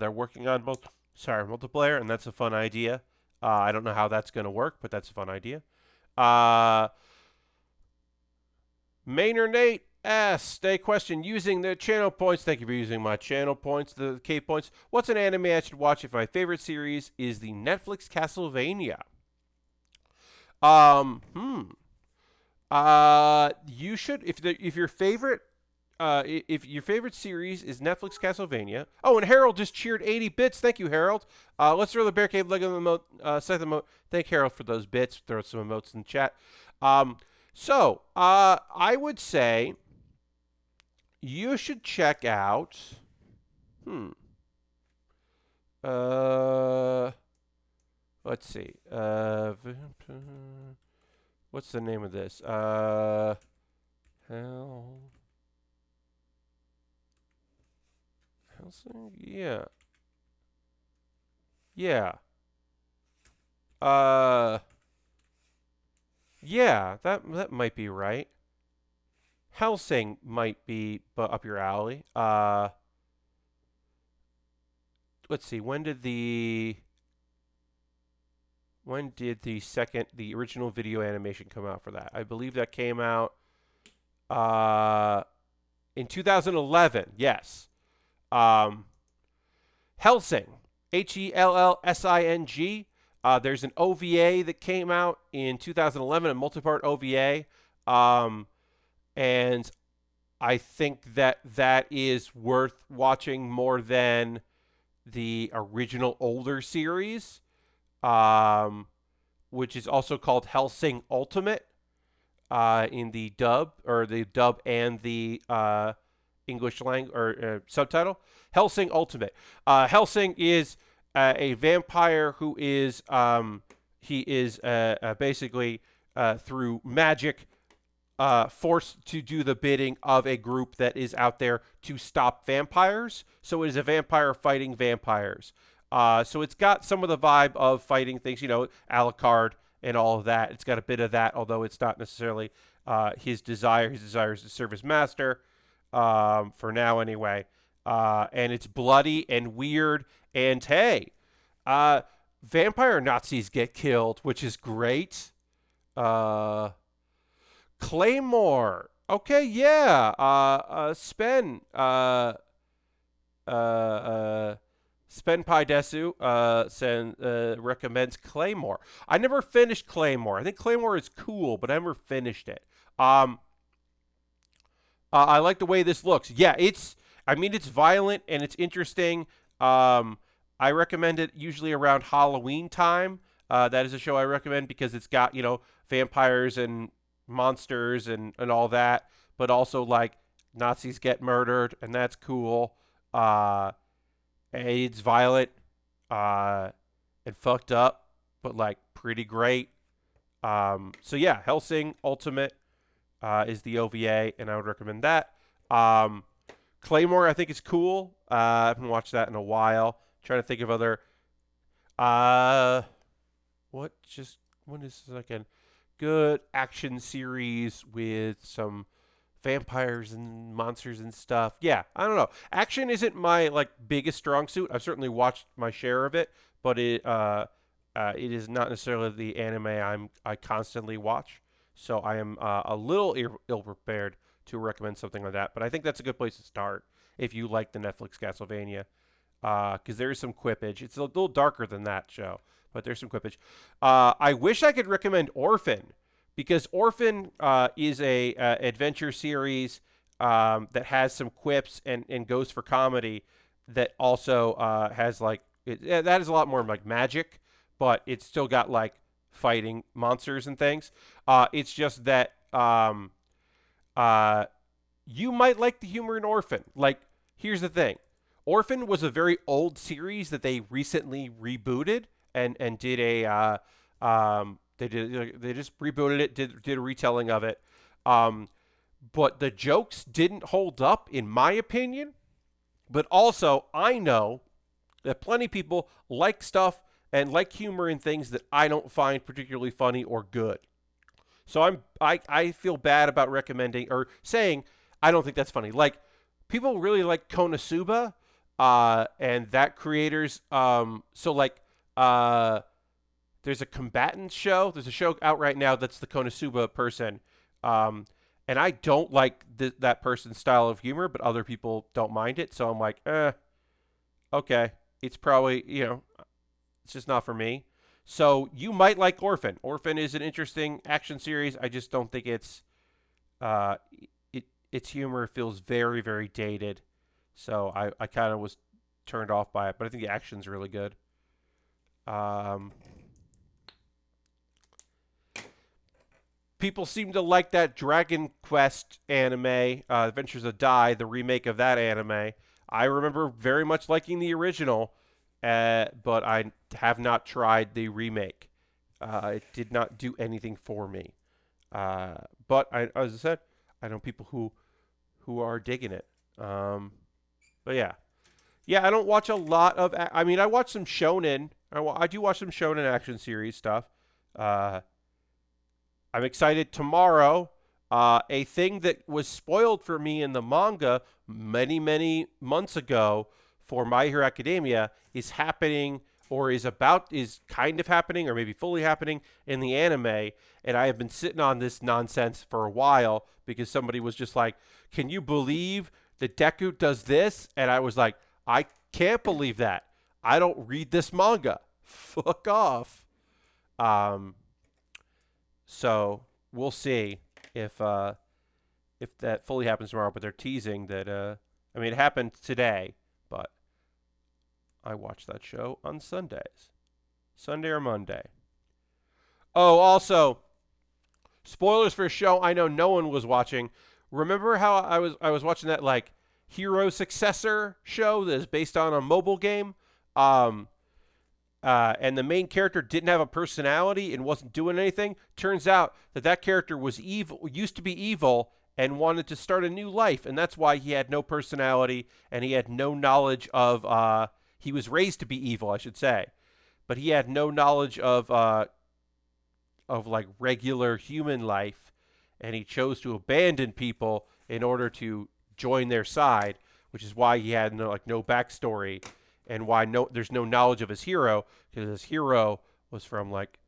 S1: They're working on multiplayer, and that's a fun idea. I don't know how that's going to work, but that's a fun idea. Maynor Nate asks a question using the channel points. Thank you for using my channel points, the K points. What's an anime I should watch if my favorite series is the Netflix Castlevania? You should if your favorite series is Netflix Castlevania. Oh, and Harold just cheered 80 bits. Thank you, Harold. Let's throw the Bear Cave Lego emote. Set the emote. Thank Harold for those bits. Throw some emotes in the chat. So I would say you should check out. Let's see. What's the name of this? Helsing? Yeah. Yeah. Yeah, that might be right. Helsing might be up your alley. Let's see. When did the original video animation come out for that? I believe that came out in 2011. Yes. Helsing, Hellsing. There's an OVA that came out in 2011, a multi-part OVA, and I think that is worth watching more than the original older series, which is also called Hellsing Ultimate in the dub and the English language or subtitle. Hellsing Ultimate. Hellsing is a vampire who is basically through magic forced to do the bidding of a group that is out there to stop vampires. So it is a vampire fighting vampires. So it's got some of the vibe of fighting things, Alucard and all of that. It's got a bit of that, although it's not necessarily his desire. His desire is to serve his master, for now anyway. And it's bloody and weird. And hey, vampire Nazis get killed, which is great. Claymore. Okay, yeah. Spen. Spen Paidesu recommends Claymore. I never finished Claymore. I think Claymore is cool, but I never finished it. I like the way this looks. Yeah, it's violent and it's interesting. I recommend it usually around Halloween time. That is a show I recommend because it's got, vampires and monsters and all that, but also like Nazis get murdered, and that's cool. It's violent and fucked up, but like pretty great. So yeah, Hellsing Ultimate is the OVA, and I would recommend that. Claymore, I think, is cool. I haven't watched that in a while. Trying to think of other. What is like a good action series with some vampires and monsters and stuff? Yeah, I don't know. Action isn't my like biggest strong suit. I've certainly watched my share of it, but it is not necessarily the anime I constantly watch. So I am a little ill prepared to recommend something like that. But I think that's a good place to start if you like the Netflix Castlevania, because there is some quippage. It's a little darker than that show, but there's some quippage. I wish I could recommend Orphan, because Orphan is a adventure series that has some quips and goes for comedy, that also has like that is a lot more like magic, but it's still got like fighting monsters and things. It's just that you might like the humor in Orphan. Like, here's the thing. Orphan was a very old series that they recently rebooted and did a they just rebooted it, did a retelling of it. But the jokes didn't hold up, in my opinion. But also, I know that plenty of people like stuff and like humor in things that I don't find particularly funny or good. So I feel bad about recommending or saying I don't think that's funny. Like, people really like Konosuba, and that creators. So like, there's a combatant show. There's a show out right now that's the Konosuba person, and I don't like that person's style of humor, but other people don't mind it. So I'm like, okay, it's probably it's just not for me. So you might like Orphan. Orphan is an interesting action series. I just don't think its humor feels very, very dated. So I kind of was turned off by it, but I think the action's really good. People seem to like that Dragon Quest anime, Adventures of Dai, the remake of that anime. I remember very much liking the original, but I have not tried the remake. It did not do anything for me. But as I said, I know people who are digging it. But yeah. I don't watch a lot of. I mean, I watch some shonen. I do watch some shonen action series stuff. I'm excited tomorrow. A thing that was spoiled for me in the manga many, many months ago for My Hero Academia is happening, or is kind of happening, or maybe fully happening in the anime. And I have been sitting on this nonsense for a while because somebody was just like, "Can you believe that Deku does this?" And I was like, "I can't believe that. I don't read this manga. Fuck off." So we'll see if that fully happens tomorrow. But they're teasing that. I mean, it happened today, but I watch that show on Sundays, Sunday or Monday. Oh, also, spoilers for a show I know no one was watching. Remember how I was watching that like Hero Successor show that is based on a mobile game? and the main character didn't have a personality and wasn't doing anything. Turns out that that character was evil, used to be evil, and wanted to start a new life, and that's why he had no personality and he had no knowledge of. He was raised to be evil, I should say, but he had no knowledge of like regular human life, and he chose to abandon people in order to join their side, which is why he had no backstory, and why there's no knowledge of his hero, because his hero was from like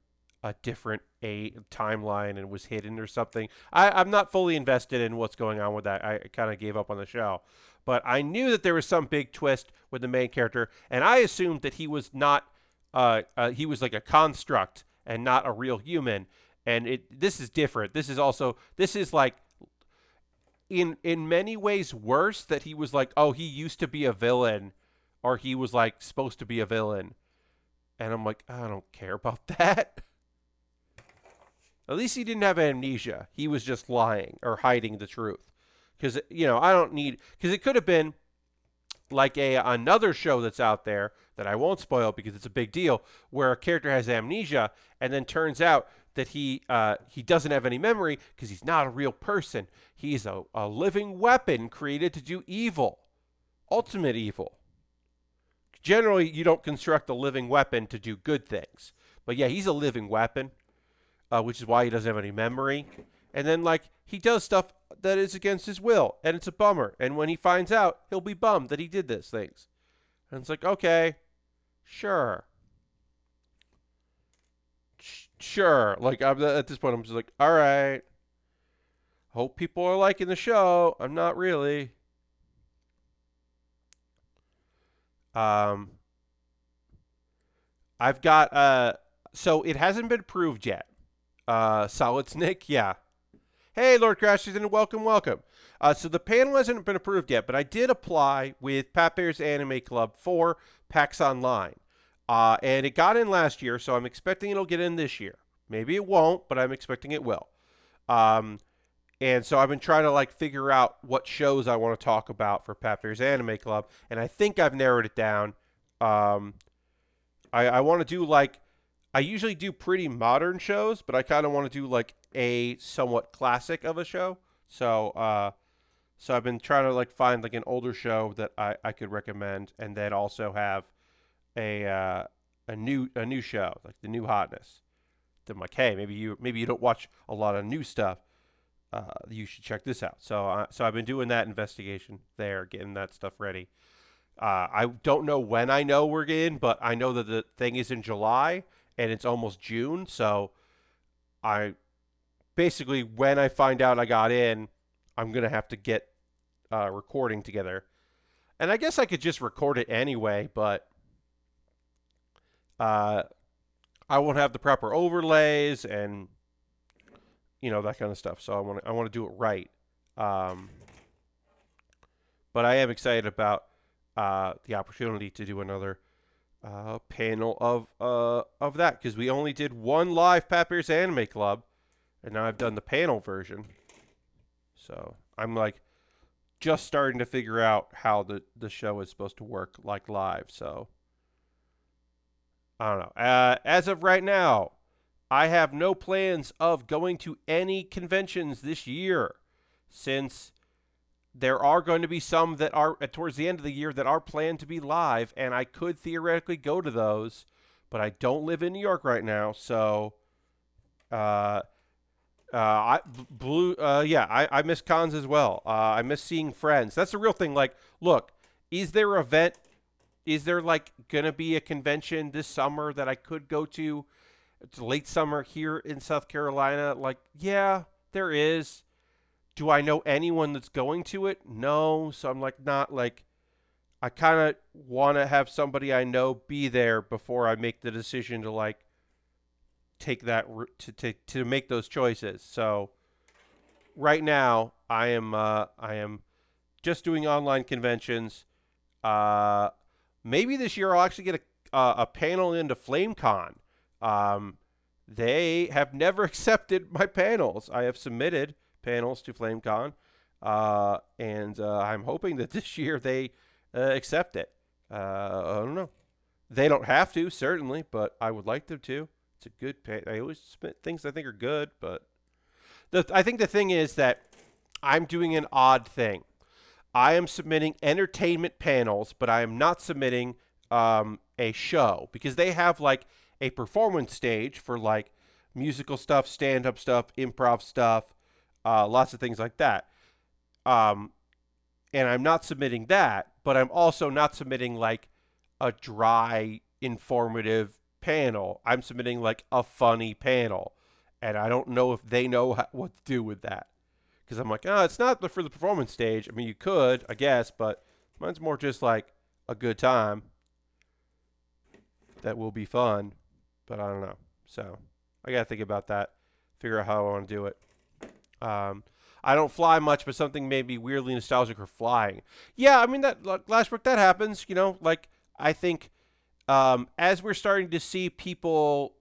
S1: a different timeline and was hidden or something. I'm not fully invested in what's going on with that. I kind of gave up on the show, but I knew that there was some big twist with the main character, and I assumed that he was not. He was like a construct and not a real human. And this is different. This is like in many ways worse, that he was like, oh, he used to be a villain, or he was like supposed to be a villain. And I'm like, I don't care about that. At least he didn't have amnesia. He was just lying or hiding the truth. Because, I don't need, because it could have been like another show that's out there that I won't spoil because it's a big deal, where a character has amnesia and then turns out that he doesn't have any memory because he's not a real person. He's a living weapon created to do evil, ultimate evil. Generally, you don't construct a living weapon to do good things, but yeah, he's a living weapon, which is why he doesn't have any memory. And then like he does stuff that is against his will, and it's a bummer. And when he finds out, he'll be bummed that he did these things. And it's like, okay, sure. Sure. Like, at this point, I'm just like, all right. Hope people are liking the show. I'm not really. I've got, so it hasn't been approved yet. Solid Snake, yeah. Hey, Lord Crashers, and welcome. So the panel hasn't been approved yet, but I did apply with Pat Bear's Anime Club for PAX Online. And it got in last year, so I'm expecting it'll get in this year. Maybe it won't, but I'm expecting it will. And so I've been trying to like figure out what shows I want to talk about for Pat Bear's Anime Club, and I think I've narrowed it down. I want to do like, I usually do pretty modern shows, but I kind of want to do like a somewhat classic of a show. So so I've been trying to like find like an older show that I could recommend, and then also have a new show, like the new hotness. Then I'm like, hey, maybe you don't watch a lot of new stuff. You should check this out. So I've been doing that investigation there, getting that stuff ready. I don't know when I know we're in, but I know that the thing is in July and it's almost June. So I basically, when I find out I got in, I'm going to have to get recording together. And I guess I could just record it anyway, but I won't have the proper overlays and that kind of stuff. So I want to do it right. But I am excited about the opportunity to do another panel of that, because we only did one live Pat Bear's Anime Club, and now I've done the panel version. So I'm like just starting to figure out how the show is supposed to work like live. So I don't know. As of right now, I have no plans of going to any conventions this year, since there are going to be some that are towards the end of the year that are planned to be live, and I could theoretically go to those, but I don't live in New York right now, so I miss cons as well. I miss seeing friends. That's the real thing. Like, look, is there like gonna be a convention this summer that I could go to? It's late summer here in South Carolina. Like, yeah, there is. Do I know anyone that's going to it? No. So I'm like, not like, I kind of want to have somebody I know be there before I make the decision to like take that to make those choices. So right now I am just doing online conventions. Maybe this year I'll actually get a panel into FlameCon. They have never accepted my panels. I have submitted panels to FlameCon, and I'm hoping that this year they accept it. I don't know. They don't have to, certainly, but I would like them to. It's a good pay. I always submit things I think are good, but I think the thing is that I'm doing an odd thing. I am submitting entertainment panels, but I am not submitting a show because they have like a performance stage for like musical stuff, stand up stuff, improv stuff, lots of things like that. Um, and I'm not submitting that, but I'm also not submitting like a dry, informative panel. I'm submitting like a funny panel. And I don't know if they know what to do with that. Because I'm like, oh, it's not for the performance stage. I mean, you could, I guess, but mine's more just like a good time that will be fun. But I don't know. So I got to think about that, figure out how I want to do it. I don't fly much, but something made me weirdly nostalgic for flying. Yeah, I mean, that last book, that happens, you know, like I think as we're starting to see people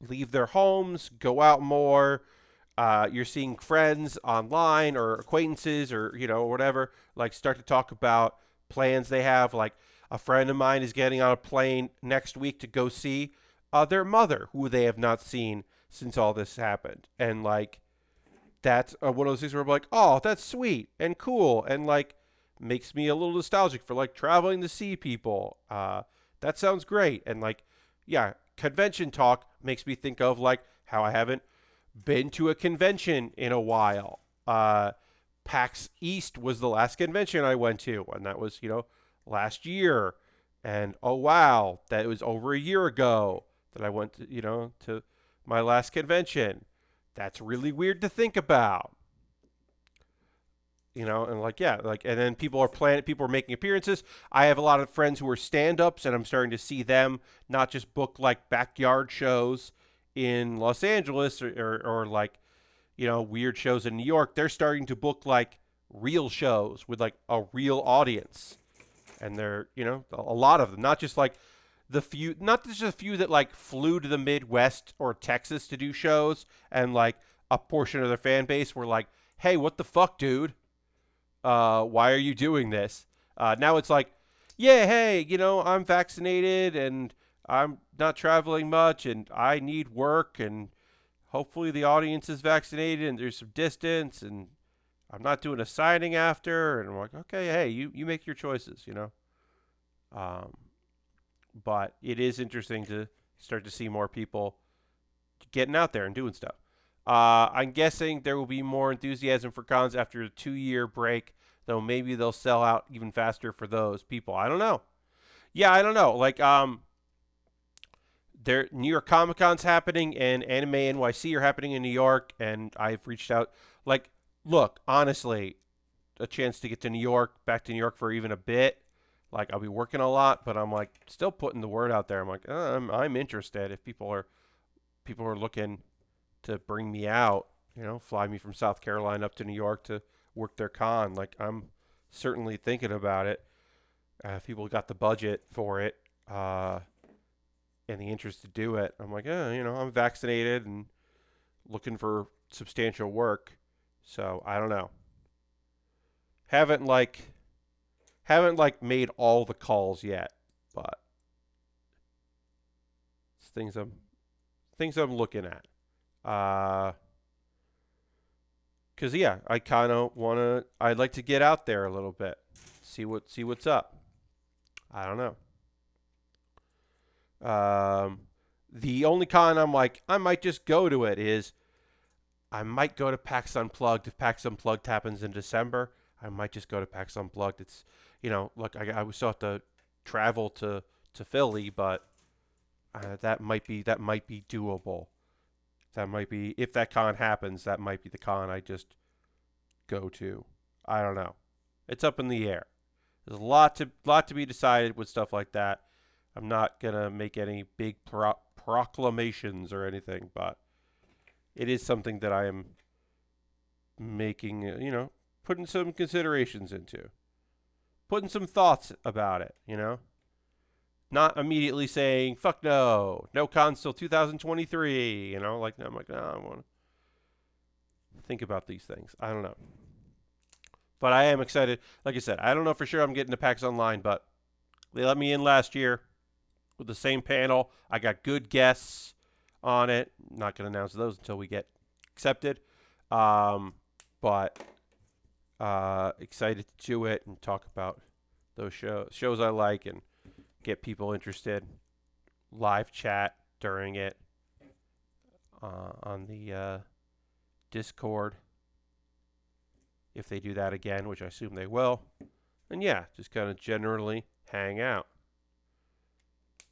S1: leave their homes, go out more, you're seeing friends online or acquaintances or, you know, whatever, like start to talk about plans they have. Like a friend of mine is getting on a plane next week to go see their mother, who they have not seen since all this happened. And like, that's one of those things where I'm like, oh, that's sweet and cool. And like, makes me a little nostalgic for like traveling to see people. That sounds great. And like, yeah, convention talk makes me think of like how I haven't been to a convention in a while. PAX East was the last convention I went to, and that was, you know, last year. And oh wow, that was over a year ago that I went to, you know, to my last convention. That's really weird to think about. You know, and like, yeah, like, and then people are making appearances. I have a lot of friends who are stand-ups, and I'm starting to see them not just book like backyard shows in Los Angeles or like, you know, weird shows in New York. They're starting to book like real shows with like a real audience. And they're, you know, a lot of them, not just like not just a few that like flew to the Midwest or Texas to do shows, and like a portion of their fan base were like, hey, what the fuck, dude? Why are you doing this? Now it's like, yeah, hey, you know, I'm vaccinated and I'm not traveling much and I need work, and hopefully the audience is vaccinated and there's some distance, and I'm not doing a signing after. And I'm like, okay, hey, you make your choices, you know? Um, but it is interesting to start to see more people getting out there and doing stuff. I'm guessing there will be more enthusiasm for cons after a 2-year break, though maybe they'll sell out even faster for those people. I don't know. Yeah, I don't know. Like, there New York Comic Con's happening and Anime NYC are happening in New York, and I've reached out. Like, look, honestly, a chance to get to New York, back to New York for even a bit. Like, I'll be working a lot, but I'm like still putting the word out there. I'm like, I'm interested if people are looking to bring me out, you know, fly me from South Carolina up to New York to work their con. Like, I'm certainly thinking about it. If people got the budget for it and the interest to do it, I'm like, you know, I'm vaccinated and looking for substantial work. So I don't know. Haven't like made all the calls yet, but it's things I'm looking at. Cause yeah, I kind of I'd like to get out there a little bit, see what's up. I don't know. The only con I'm like, I might just go to it is I might go to PAX Unplugged. If PAX Unplugged happens in December, I might just go to PAX Unplugged. It's, you know, look, I still have to travel to Philly, but that might be doable. That might be, if that con happens, that might be the con I just go to. I don't know. It's up in the air. There's a lot to be decided with stuff like that. I'm not gonna make any big proclamations or anything, but it is something that I am making, you know, putting some considerations into, putting some thoughts about it, you know. Not immediately saying fuck no cons till 2023, you know, like I'm like, no, I want to think about these things. I don't know, but I am excited. Like I said, I don't know for sure I'm getting to PAX Online, but they let me in last year. with the same panel. I got good guests on it. Not going to announce those until we get accepted. But excited to do it and talk about those shows I like and get people interested. Live chat during it on the Discord, if they do that again, which I assume they will. And yeah, just kind of generally hang out.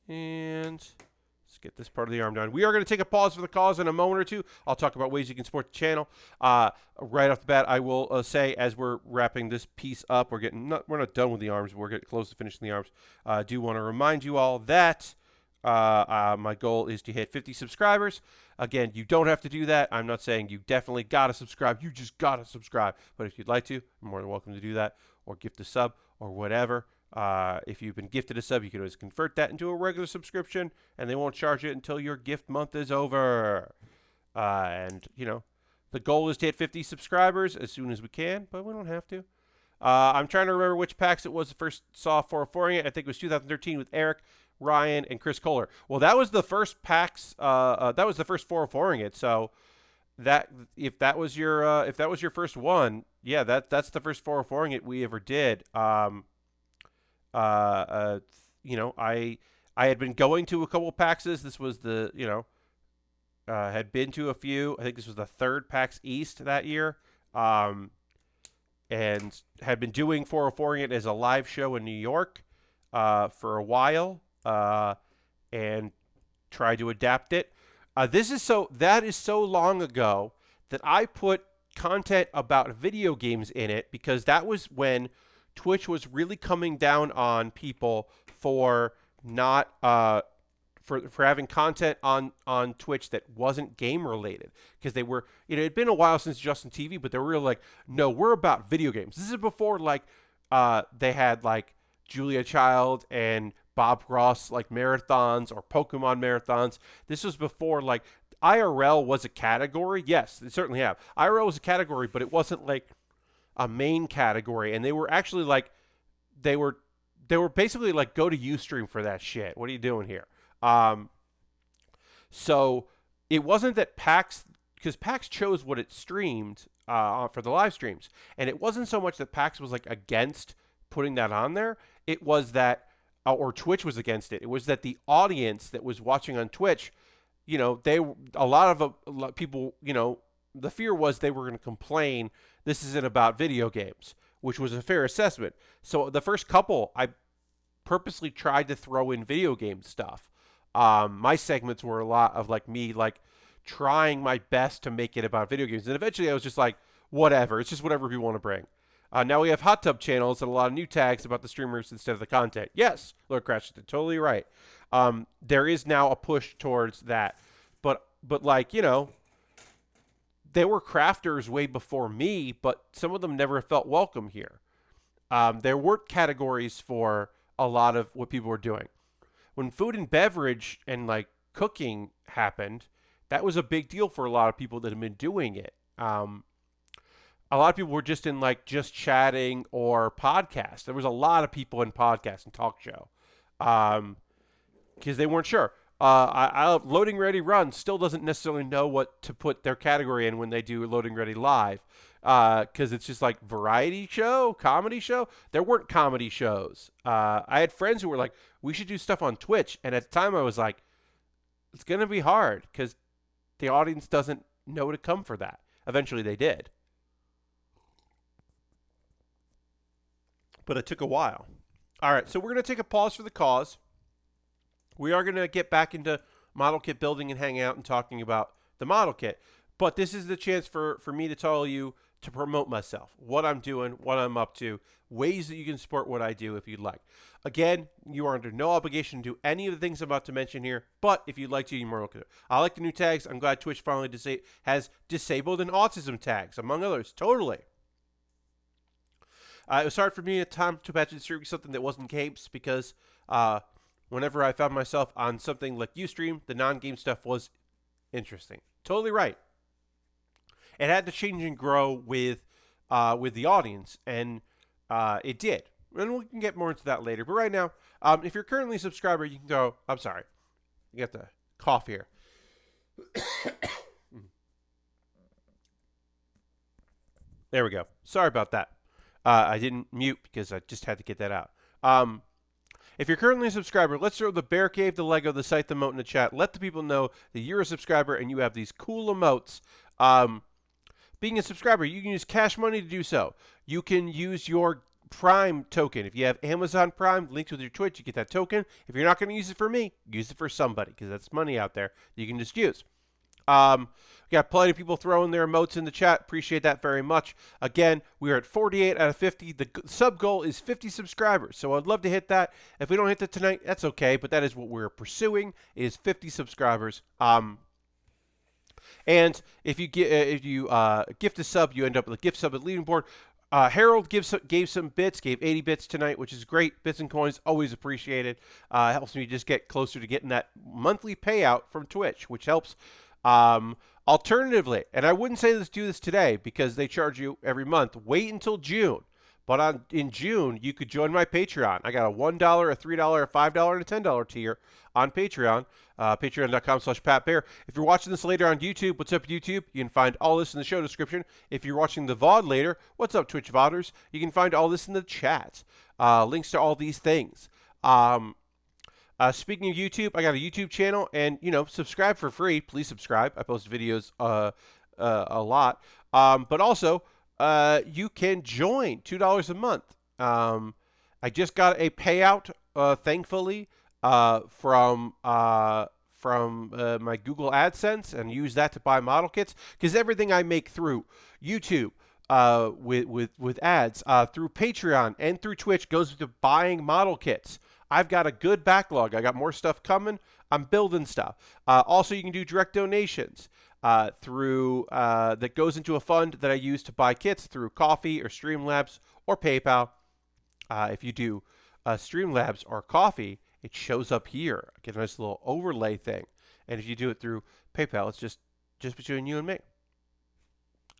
S1: And let's get this part of the arm done. We are going to take a pause for the cause in a moment or two. I'll talk about ways you can support the channel. Right off the bat, I will say, as we're wrapping this piece up, we're not done with the arms. We're getting close to finishing the arms. I do want to remind you all that my goal is to hit 50 subscribers. Again, you don't have to do that. I'm not saying you definitely got to subscribe. You just got to subscribe. But if you'd like to, you're more than welcome to do that, or gift a sub or whatever. If you've been gifted a sub, you can always convert that into a regular subscription, and they won't charge it until your gift month is over. And, you know, the goal is to hit 50 subscribers as soon as we can, but we don't have to. I'm trying to remember which packs it was the first saw 404ing it. I think it was 2013 with Eric, Ryan, and Chris Kohler. Well, that was the first packs. That was the first 404ing it. So that if that was your first one, yeah, that's the first 404ing it we ever did. You know, I had been going to a couple PAXs. This was the, you know, had been to a few. I think this was the third PAX East that year. And had been doing 404ing it as a live show in New York for a while, and tried to adapt it. That is so long ago that I put content about video games in it, because that was when Twitch was really coming down on people for not for having content on Twitch that wasn't game related, because they were, you know, it had been a while since Justin TV, but they were really like, no, we're about video games. This is before like they had like Julia Child and Bob Ross like marathons or Pokemon marathons. This was before like IRL was a category. Yes, they certainly have. IRL was a category, but it wasn't like a main category, and they were actually like they were basically like, go to Ustream for that shit. What are you doing here? So it wasn't that PAX, because PAX chose what it streamed for the live streams, and it wasn't so much that PAX was like against putting that on there. It was that, or Twitch was against it. It was that the audience that was watching on Twitch, you know, a lot of people, you know, the fear was they were going to complain, this isn't about video games, which was a fair assessment. So the first couple, I purposely tried to throw in video game stuff. My segments were a lot of like me, like trying my best to make it about video games. And eventually I was just like, whatever, it's just whatever people want to bring. Now we have hot tub channels and a lot of new tags about the streamers instead of the content. Yes, Lord Crash, you're totally right. There is now a push towards that. But like, you know, there were crafters way before me, but some of them never felt welcome here. There weren't categories for a lot of what people were doing. When food and beverage and like cooking happened, that was a big deal for a lot of people that had been doing it. A lot of people were just in like just chatting or podcasts. There was a lot of people in podcast and talk show because they weren't sure. Loading Ready Run still doesn't necessarily know what to put their category in when they do Loading Ready Live, because it's just like variety show, comedy show. There weren't comedy shows. I had friends who were like, we should do stuff on Twitch. And at the time I was like, it's going to be hard because the audience doesn't know to come for that. Eventually they did. But it took a while. All right, so we're going to take a pause for the cause. We are going to get back into model kit building and hang out and talking about the model kit. But this is the chance for me to tell you to promote myself, what I'm doing, what I'm up to, ways that you can support what I do if you'd like. Again, you are under no obligation to do any of the things I'm about to mention here, but if you'd like to, you're more welcome to. I like the new tags. I'm glad Twitch finally has disabled an autism tags, among others. Totally. It was hard for me at time to imagine streaming something that wasn't games, because whenever I found myself on something like Ustream, the non-game stuff was interesting. Totally right. It had to change and grow with the audience, and it did. And we can get more into that later. But right now, if you're currently a subscriber, you can go. I'm sorry, you get the cough here. There we go. Sorry about that. I didn't mute because I just had to get that out. If you're currently a subscriber, let's throw the Bear Cave, the Lego, the site, the emote in the chat. Let the people know that you're a subscriber and you have these cool emotes. Being a subscriber, you can use Cash Money to do so. You can use your Prime token. If you have Amazon Prime linked with your Twitch, you get that token. If you're not going to use it for me, use it for somebody because that's money out there that you can just use. We got plenty of people throwing their emotes in the chat. Appreciate that very much. Again, we are at 48 out of 50. The sub goal is 50 subscribers, so I'd love to hit that. If we don't hit that tonight, that's okay, but that is what we're pursuing, is 50 subscribers. And if you gift a sub, you end up with a gift sub at leading board. Harold gave some bits, gave 80 bits tonight, which is great. Bits and coins, always appreciated. Helps me just get closer to getting that monthly payout from Twitch, which helps. Alternatively, and I wouldn't say do this today because they charge you every month. Wait until June. But in June, you could join my Patreon. I got a $1, a $3, a $5, and a $10 tier on Patreon. Patreon.com/PatBear. If you're watching this later on YouTube, what's up, YouTube? You can find all this in the show description. If you're watching the VOD later, what's up, Twitch VODers? You can find all this in the chat. Links to all these things. Speaking of YouTube, I got a YouTube channel, and subscribe for free. Please subscribe. I post videos a lot. But also, you can join $2 a month. I just got a payout, thankfully, from my Google AdSense, and use that to buy model kits because everything I make through YouTube. With ads through Patreon and through Twitch goes to buying model kits. I've got a good backlog. I got more stuff coming. I'm building stuff. Also, you can do direct donations through that goes into a fund that I use to buy kits through Coffee or Streamlabs or PayPal. If you do Streamlabs or Coffee, it shows up here. I get a nice little overlay thing. And if you do it through PayPal, it's just between you and me.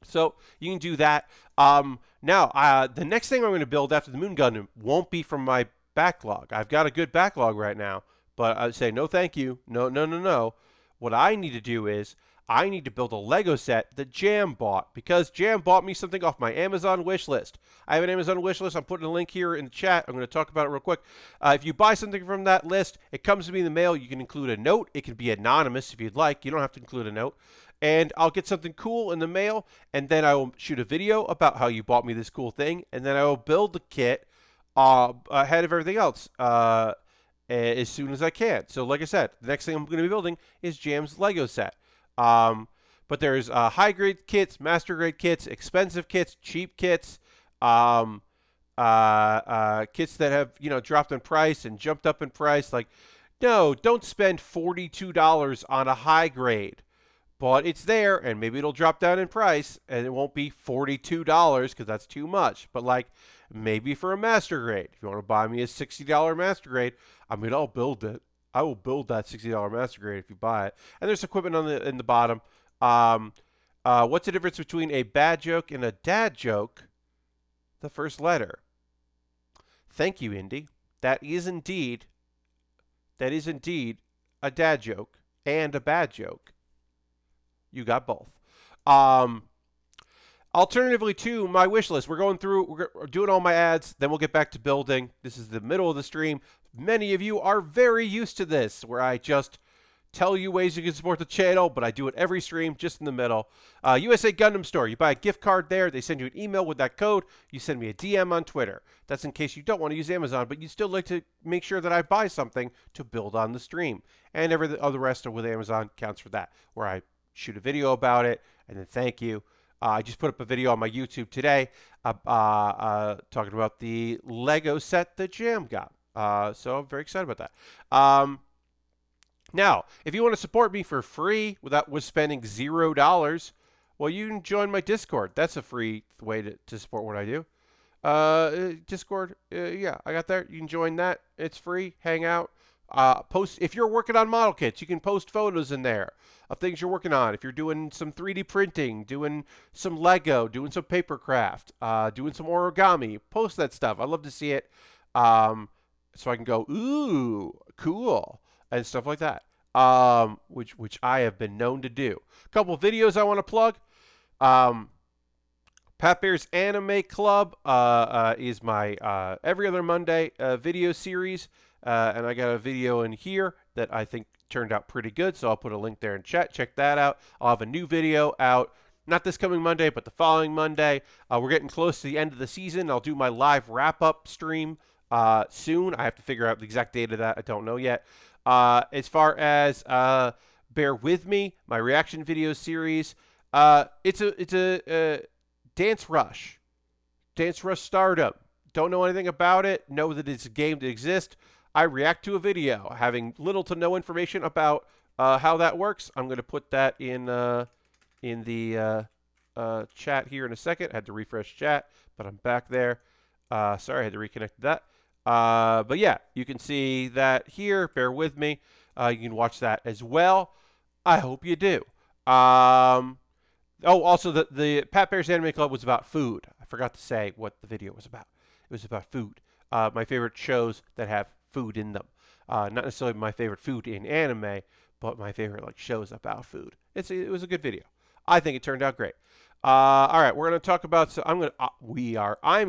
S1: So you can do that. Now, the next thing I'm going to build after the Moon Gundam won't be from my backlog. I've got a good backlog right now, but I say no thank you. No. What I need to do is I need to build a Lego set that Jam bought because Jam bought me something off my Amazon wish list. I have an Amazon wish list. I'm putting a link here in the chat. I'm going to talk about it real quick. If you buy something from that list, it comes to me in the mail. You can include a note. It can be anonymous if you'd like. You don't have to include a note. And I'll get something cool in the mail, and then I will shoot a video about how you bought me this cool thing, and then I will build the kit ahead of everything else as soon as I can. So like I said, the next thing I'm going to be building is Jam's Lego set. But there's high-grade kits, master-grade kits, expensive kits, cheap kits, kits that have dropped in price and jumped up in price. Like, no, don't spend $42 on a high-grade. But it's there, and maybe it'll drop down in price, and it won't be $42 because that's too much. But like maybe for a master grade, if you want to buy me a $60 master grade, I'll build it. I will build that $60 master grade if you buy it. And there's equipment in the bottom. What's the difference between a bad joke and a dad joke? The first letter. Thank you, Indy. That is indeed a dad joke and a bad joke. You got both. Alternatively to my wish list, we're doing all my ads, then we'll get back to building. This is the middle of the stream. Many of you are very used to this, where I just tell you ways you can support the channel, but I do it every stream, just in the middle. USA Gundam Store. You buy a gift card there. They send you an email with that code. You send me a DM on Twitter. That's in case you don't want to use Amazon, but you'd still like to make sure that I buy something to build on the stream. And every other rest with Amazon counts for that, where I shoot a video about it, and then thank you. I just put up a video on my YouTube today talking about the Lego set that Jam got. So I'm very excited about that. Now, if you want to support me for free without spending $0, well, you can join my Discord. That's a free way to support what I do. Discord, yeah, I got there. You can join that. It's free. Hang out. Post if you're working on model kits, you can post photos in there of things you're working on. If you're doing some 3D printing, doing some Lego, doing some paper craft, doing some origami, post that stuff. I love to see it, so I can go, ooh, cool, and stuff like that. Which I have been known to do. A couple of videos I want to plug. Pat Bear's Anime Club is my every other Monday video series, and I got a video in here that I think turned out pretty good, so I'll put a link there in chat. Check that out. I'll have a new video out, not this coming Monday, but the following Monday. We're getting close to the end of the season. I'll do my live wrap-up stream soon. I have to figure out the exact date of that. I don't know yet. As far as Bear With Me, my reaction video series, it's a Dance Rush Stardom. Don't know anything about it. Know that it's a game that exists. I react to a video, having little to no information about how that works. I'm going to put that in the chat here in a second. I had to refresh chat, but I'm back there. Sorry, I had to reconnect that. But yeah, you can see that here. Bear with me. You can watch that as well. I hope you do. Also, the Pat Bear's Anime Club was about food. I forgot to say what the video was about. It was about food. My favorite shows that have food in them. Not necessarily my favorite food in anime, but my favorite shows about food. It was a good video. I think it turned out great. All right, we're going to talk about. I'm going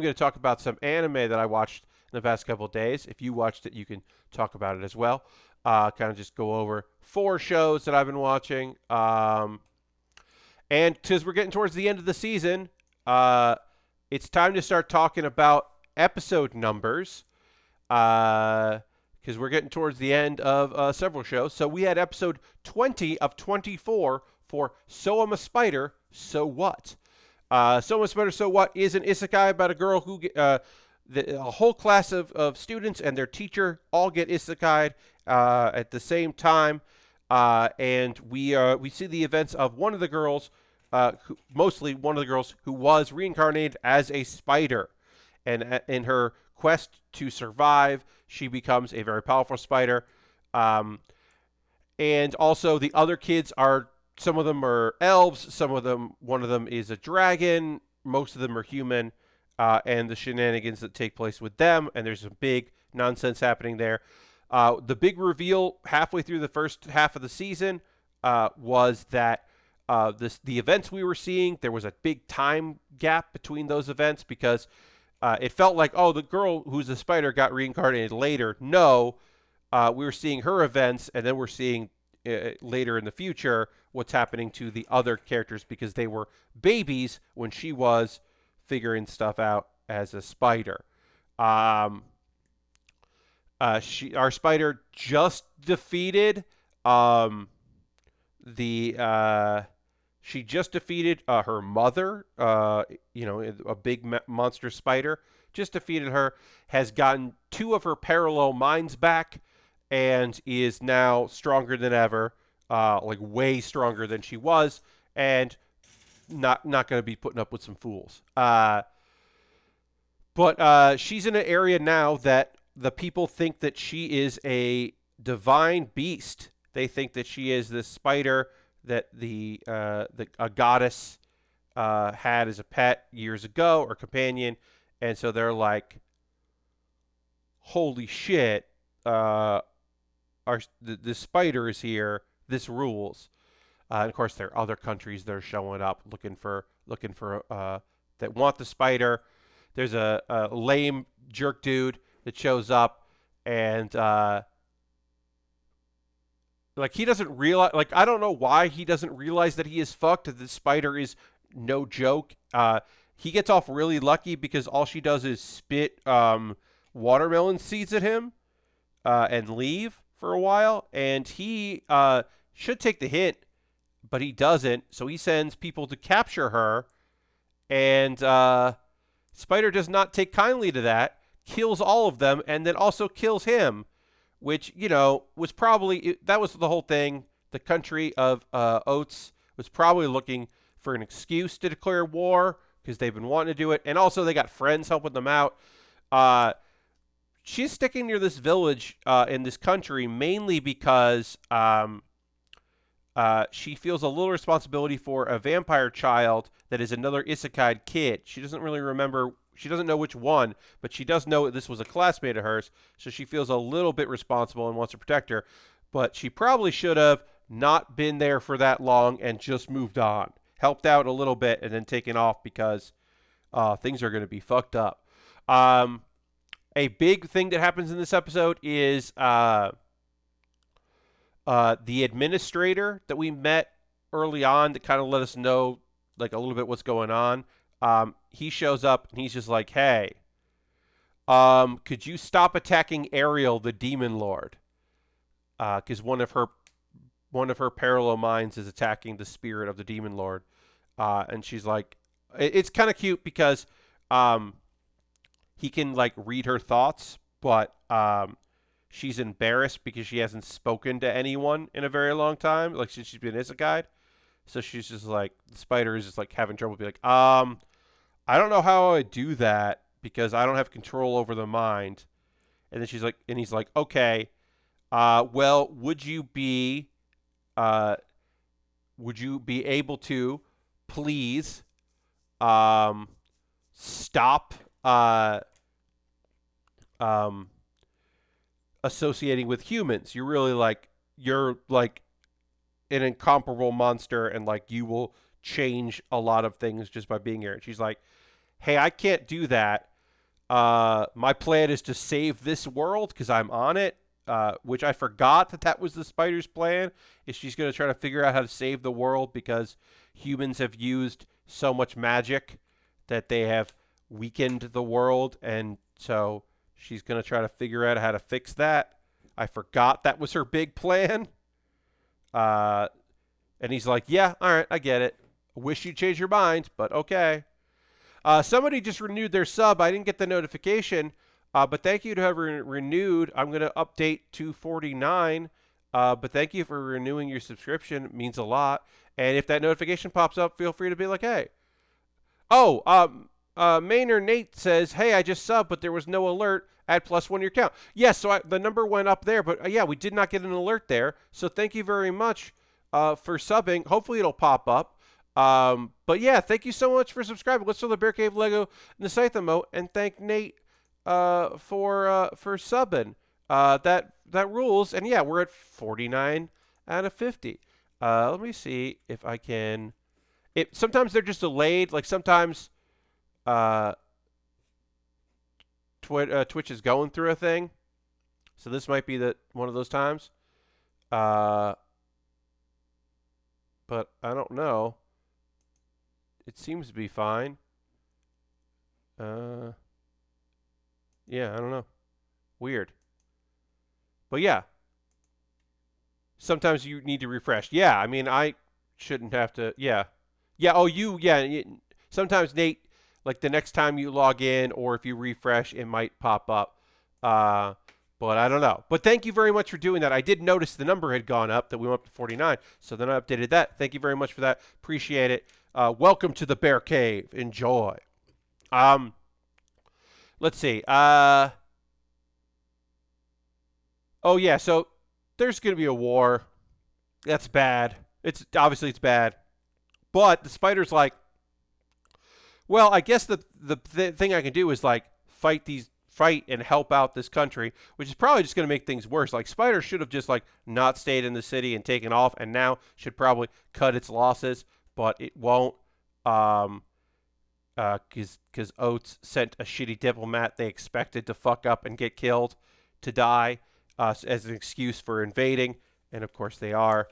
S1: to talk about some anime that I watched in the past couple of days. If you watched it, you can talk about it as well. Kind of just go over 4 shows that I've been watching. And because we're getting towards the end of the season, it's time to start talking about episode numbers. Because we're getting towards the end of several shows. So we had episode 20 of 24 for So I'm a Spider, So What? So I'm a Spider, So What is an isekai about a girl who a whole class of students and their teacher all get isekai'd at the same time. And we see the events of one of the girls, mostly one of the girls who was reincarnated as a spider. And in her quest to survive, she becomes a very powerful spider. And also the other kids some of them are elves, one of them is a dragon, most of them are human, and the shenanigans that take place with them, and there's some big nonsense happening there. The big reveal halfway through the first half of the season was that the events we were seeing, there was a big time gap between those events because it felt like, oh, the girl who's a spider got reincarnated later. No, we were seeing her events, and then we're seeing later in the future what's happening to the other characters because they were babies when she was figuring stuff out as a spider. Our spider just defeated she just defeated her mother, a big monster spider. Just defeated her, has gotten 2 of her parallel minds back, and is now stronger than ever, way stronger than she was, and not going to be putting up with some fools. But she's in an area now that the people think that she is a divine beast. They think that she is this spider that a goddess had as a pet years ago, or companion, and so they're like, holy shit, the spider is here, this rules. And of course there are other countries that are showing up looking for that want the spider. There's a lame jerk dude that shows up, and he doesn't realize, I don't know why he doesn't realize that he is fucked, that this spider is no joke. He gets off really lucky because all she does is spit watermelon seeds at him and leave for a while. And he should take the hint, but he doesn't. So he sends people to capture her. And Spider does not take kindly to that, kills all of them, and then also kills him. Which, was probably, that was the whole thing. The country of Oats was probably looking for an excuse to declare war because they've been wanting to do it. And also they got friends helping them out. she's sticking near this village in this country mainly because she feels a little responsibility for a vampire child that is another isekai kid. She doesn't really remember. She doesn't know which one, but she does know this was a classmate of hers, so she feels a little bit responsible and wants to protect her. But she probably should have not been there for that long and just moved on. Helped out a little bit and then taken off because things are going to be fucked up. A big thing that happens in this episode is the administrator that we met early on that kind of let us know like a little bit what's going on. He shows up and he's just like, "Hey, could you stop attacking Ariel, the demon lord? Because one of her parallel minds is attacking the spirit of the demon lord." And she's like, it's kind of cute because he can like read her thoughts, but she's embarrassed because she hasn't spoken to anyone in a very long time, like since she's been isekai. So she's just like, the spider is just like having trouble, be like, I don't know how I would do that because I don't have control over the mind. And then she's like, and he's like, okay, well, would you be able to please stop associating with humans? You're like an incomparable monster, and like you will change a lot of things just by being here. And she's like, hey, I can't do that. My plan is to save this world because I'm on it. Which I forgot that was the spider's plan, is she's going to try to figure out how to save the world because humans have used so much magic that they have weakened the world, and so she's going to try to figure out how to fix that. I forgot that was her big plan. And he's like, yeah, all right, I get it. I wish you'd change your mind, but okay. Somebody just renewed their sub. I didn't get the notification. But thank you to whoever renewed. I'm going to update to 49. But thank you for renewing your subscription. It means a lot. And if that notification pops up, feel free to be like, hey. Oh, Maynard Nate says, hey, I just subbed, but there was no alert. Add +1 to your count. Yes, so the number went up there. But yeah, we did not get an alert there. So thank you very much for subbing. Hopefully it'll pop up. But yeah, thank you so much for subscribing. Let's throw the Bear Cave Lego in the scythe emote and thank Nate for subbing. That rules. And yeah, we're at 49 out of 50. Let me see if I can. Sometimes they're just delayed. Like sometimes Twitch is going through a thing. So this might be one of those times. But I don't know. It seems to be fine. Yeah, I don't know. Weird. But yeah. Sometimes you need to refresh. Yeah, I mean, I shouldn't have to. Yeah. Yeah, yeah. Sometimes, Nate, like the next time you log in or if you refresh, it might pop up. But I don't know. But thank you very much for doing that. I did notice the number had gone up, that we went up to 49. So then I updated that. Thank you very much for that. Appreciate it. Welcome to the Bear Cave. Enjoy. Let's see. Oh, yeah. So there's going to be a war. That's bad. Obviously it's bad. But the spider's like, well, I guess the thing I can do is like fight and help out this country, which is probably just going to make things worse. Like Spider should have just like not stayed in the city and taken off, and now should probably cut its losses, but it won't. Because Oates sent a shitty diplomat they expected to fuck up and get killed, to die, as an excuse for invading, and of course they are.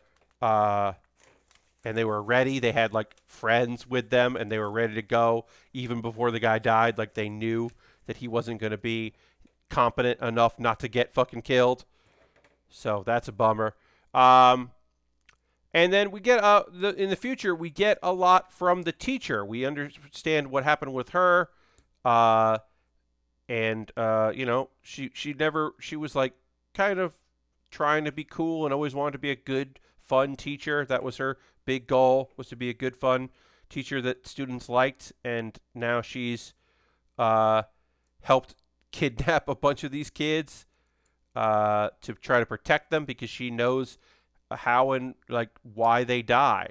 S1: And they were ready. They had like friends with them, and they were ready to go even before the guy died. Like they knew that he wasn't going to be competent enough not to get fucking killed. So that's a bummer. And then we get in the future, we get a lot from the teacher. We understand what happened with her, and you know, she was like kind of trying to be cool and always wanted to be a good, fun teacher. That was her big goal, was to be a good, fun teacher that students liked. And now she's helped kidnap a bunch of these kids to try to protect them because she knows how and like why they die,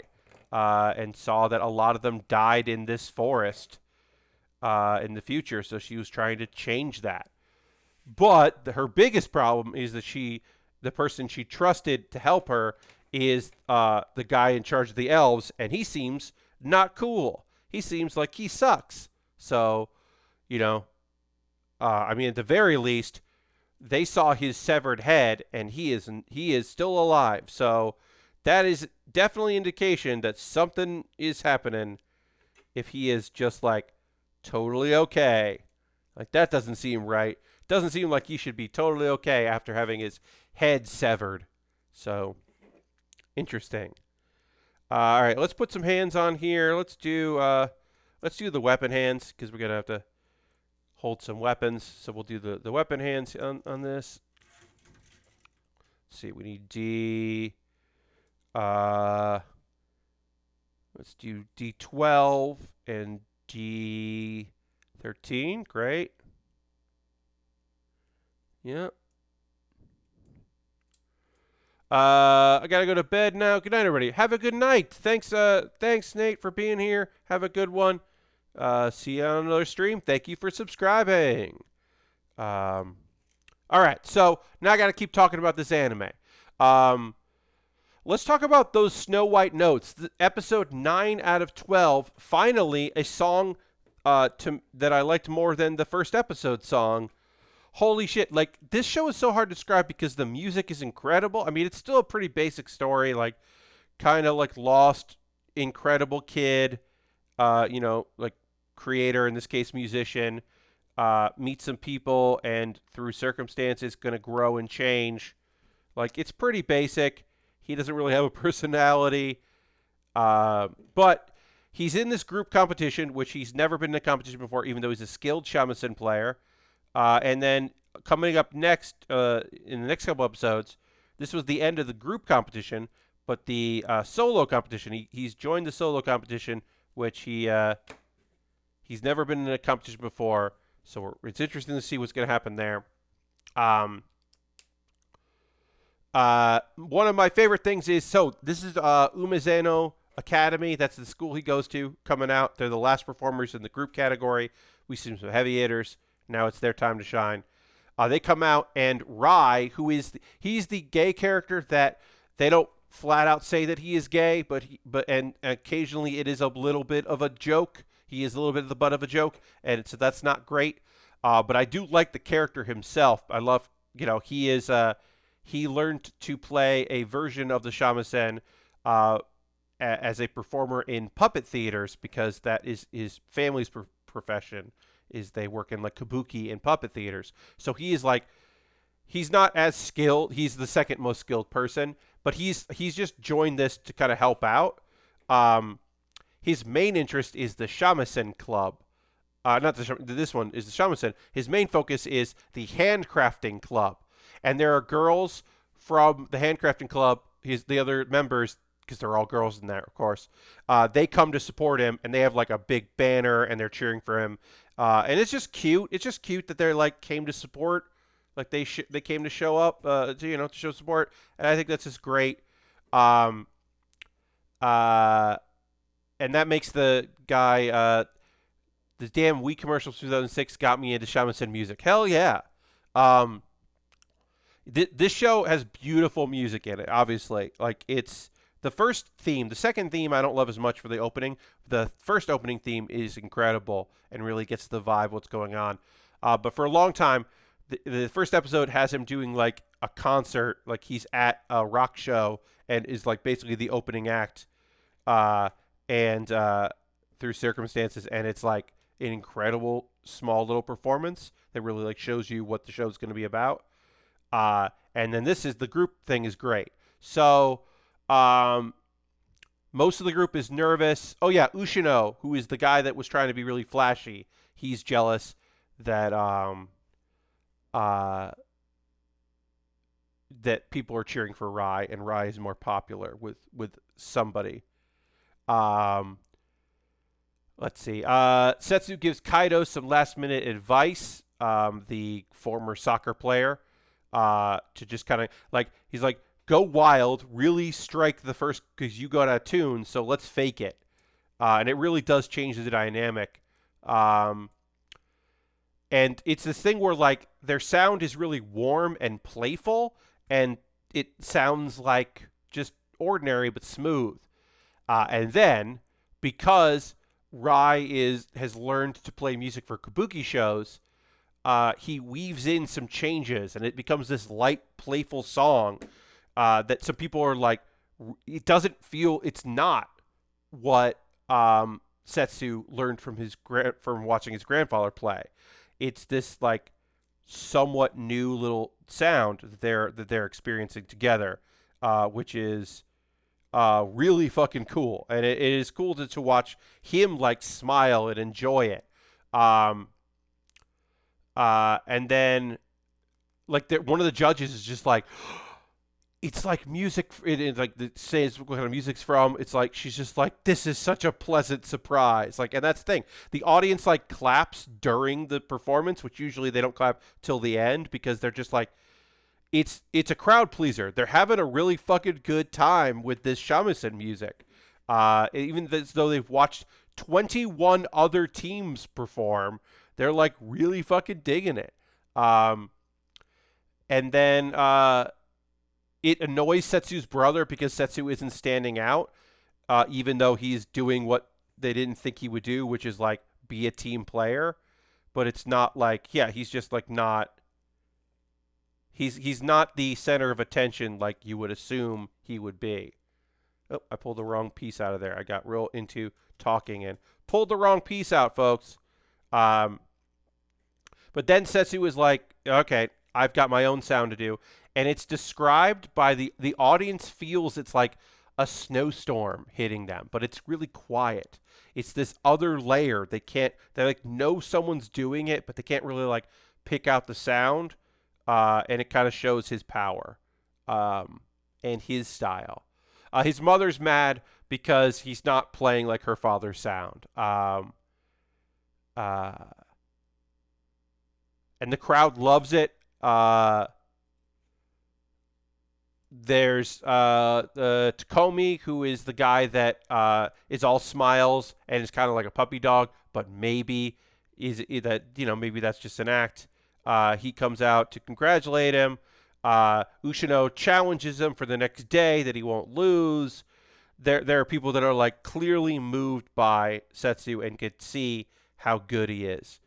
S1: and saw that a lot of them died in this forest in the future. So she was trying to change that. But her biggest problem is that the person she trusted to help her, is the guy in charge of the elves, and he seems not cool. He seems like he sucks. So, you know, I mean, at the very least, they saw his severed head, and he is still alive. So that is definitely indication that something is happening. If he is just like totally okay, like that doesn't seem right. Doesn't seem like he should be totally okay after having his head severed. So interesting. All right, let's put some hands on here. Let's do the weapon hands because we're gonna have to hold some weapons. So we'll do the weapon hands on this. Let's see, we need D. Let's do D12 and D13. Great. Yep. I gotta go to bed now. Good night, everybody. Have a good night. Thanks, Nate, for being here. Have a good one. See you on another stream. Thank you for subscribing. All right, so now I gotta keep talking about this anime. Let's talk about those Snow White notes. Episode 9 out of 12. Finally, a song that I liked more than the first episode song. Holy shit, like, this show is so hard to describe because the music is incredible. I mean, it's still a pretty basic story, like, kind of like lost, incredible kid, like, creator, in this case, musician, meet some people, and through circumstances, going to grow and change. Like, it's pretty basic. He doesn't really have a personality, but he's in this group competition, which he's never been in a competition before, even though he's a skilled shamisen player. And then coming up next, in the next couple episodes, this was the end of the group competition, but the solo competition, he's joined the solo competition, which he's never been in a competition before, so it's interesting to see what's going to happen there. One of my favorite things is, so this is Umezeno Academy. That's the school he goes to, coming out. They're the last performers in the group category. We see some heavy hitters. Now it's their time to shine. They come out, and Rai, he's the gay character that they don't flat out say that he is gay, but occasionally it is a little bit of a joke. He is a little bit of the butt of a joke, and so that's not great. But I do like the character himself. I love, he learned to play a version of the shamisen as a performer in puppet theaters because that is his family's profession. Is they work in like kabuki and puppet theaters. So he's not as skilled. He's the second most skilled person, but he's just joined this to kind of help out. His main interest is the shamisen club. This one is the shamisen. His main focus is the handcrafting club, and there are girls from the handcrafting club. The other members, because they're all girls in there, of course. They come to support him, and they have like a big banner, and they're cheering for him. And it's just cute. It's just cute that they're like came to support, like they came to show up, to show support. And I think that's just great. And that makes the guy, the damn Wii commercials 2006 got me into shamisen music. Hell yeah. This show has beautiful music in it. Obviously, like it's. The first theme, the second theme, I don't love as much for the opening. The first opening theme is incredible and really gets the vibe what's going on. But for a long time, the first episode has him doing like a concert, like he's at a rock show and is like basically the opening act, and through circumstances, and it's like an incredible small little performance that really like shows you what the show's going to be about. And then the group thing is great. So. Most of the group is nervous. Oh yeah, Ushino, who is the guy that was trying to be really flashy, he's jealous that that people are cheering for Rai, and Rai is more popular with somebody. Let's see. Setsu gives Kaido some last minute advice the former soccer player, to just kind of like, he's like, go wild, really strike the first, because you got out of tune, so let's fake it. And it really does change the dynamic. And it's this thing where like their sound is really warm and playful, and it sounds like just ordinary but smooth. And then because has learned to play music for kabuki shows, he weaves in some changes, and it becomes this light, playful song that some people are like, it doesn't feel, it's not what Setsu learned from from watching his grandfather play. It's this like somewhat new little sound that they're experiencing together, which is really fucking cool, and it is cool to watch him like smile and enjoy it. And then like one of the judges is just like, it's like music. It like the says what kind of music's from. It's like she's just like, this is such a pleasant surprise. Like, and that's the thing. The audience like claps during the performance, which usually they don't clap till the end because they're just like, it's a crowd pleaser. They're having a really fucking good time with this shamisen music. Even as though they've watched 21 other teams perform, they're like really fucking digging it. And then it annoys Setsu's brother because Setsu isn't standing out, even though he's doing what they didn't think he would do, which is like be a team player. But it's not like, yeah, he's just like not. He's not the center of attention like you would assume he would be. Oh, I pulled the wrong piece out of there. I got real into talking and pulled the wrong piece out, folks. But then Setsu is like, okay, I've got my own sound to do. And it's described by the audience feels it's like a snowstorm hitting them, but it's really quiet. It's this other layer. They like know someone's doing it, but they can't really like pick out the sound. And it kind of shows his power and his style. His mother's mad because he's not playing like her father's sound. And the crowd loves it. There's Takomi, who is the guy that is all smiles and is kind of like a puppy dog, but maybe maybe that's just an act. He comes out to congratulate him. Ushino challenges him for the next day that he won't lose. There are people that are like clearly moved by Setsu and could see how good he is,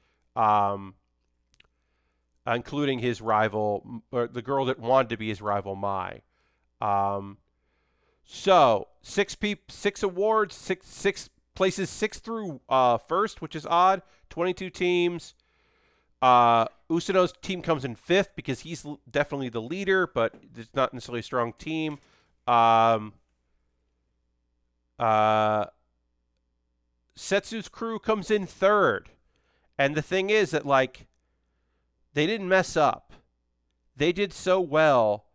S1: including his rival, or the girl that wanted to be his rival, Mai. So six awards, six places, 6 through first, which is odd. 22 teams. Usano's team comes in 5th because he's definitely the leader, but it's not necessarily a strong team. Setsu's crew comes in 3rd. And the thing is that, like, they didn't mess up. They did so well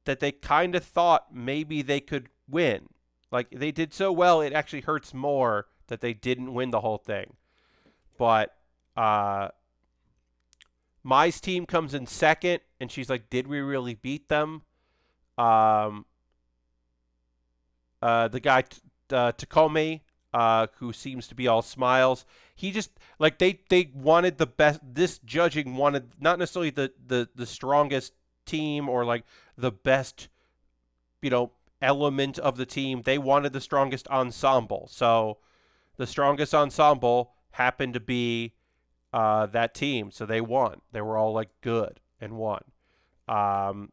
S1: that they kind of thought maybe they could win. Like, they did so well, it actually hurts more that they didn't win the whole thing. But, Mai's team comes in 2nd, and she's like, did we really beat them? The guy, Takome, who seems to be all smiles, he just, like, they wanted the best. This judging wanted not necessarily the strongest team or, like, the best, element of the team. They wanted the strongest ensemble. So the strongest ensemble happened to be that team, so they won. They were all like good and won. And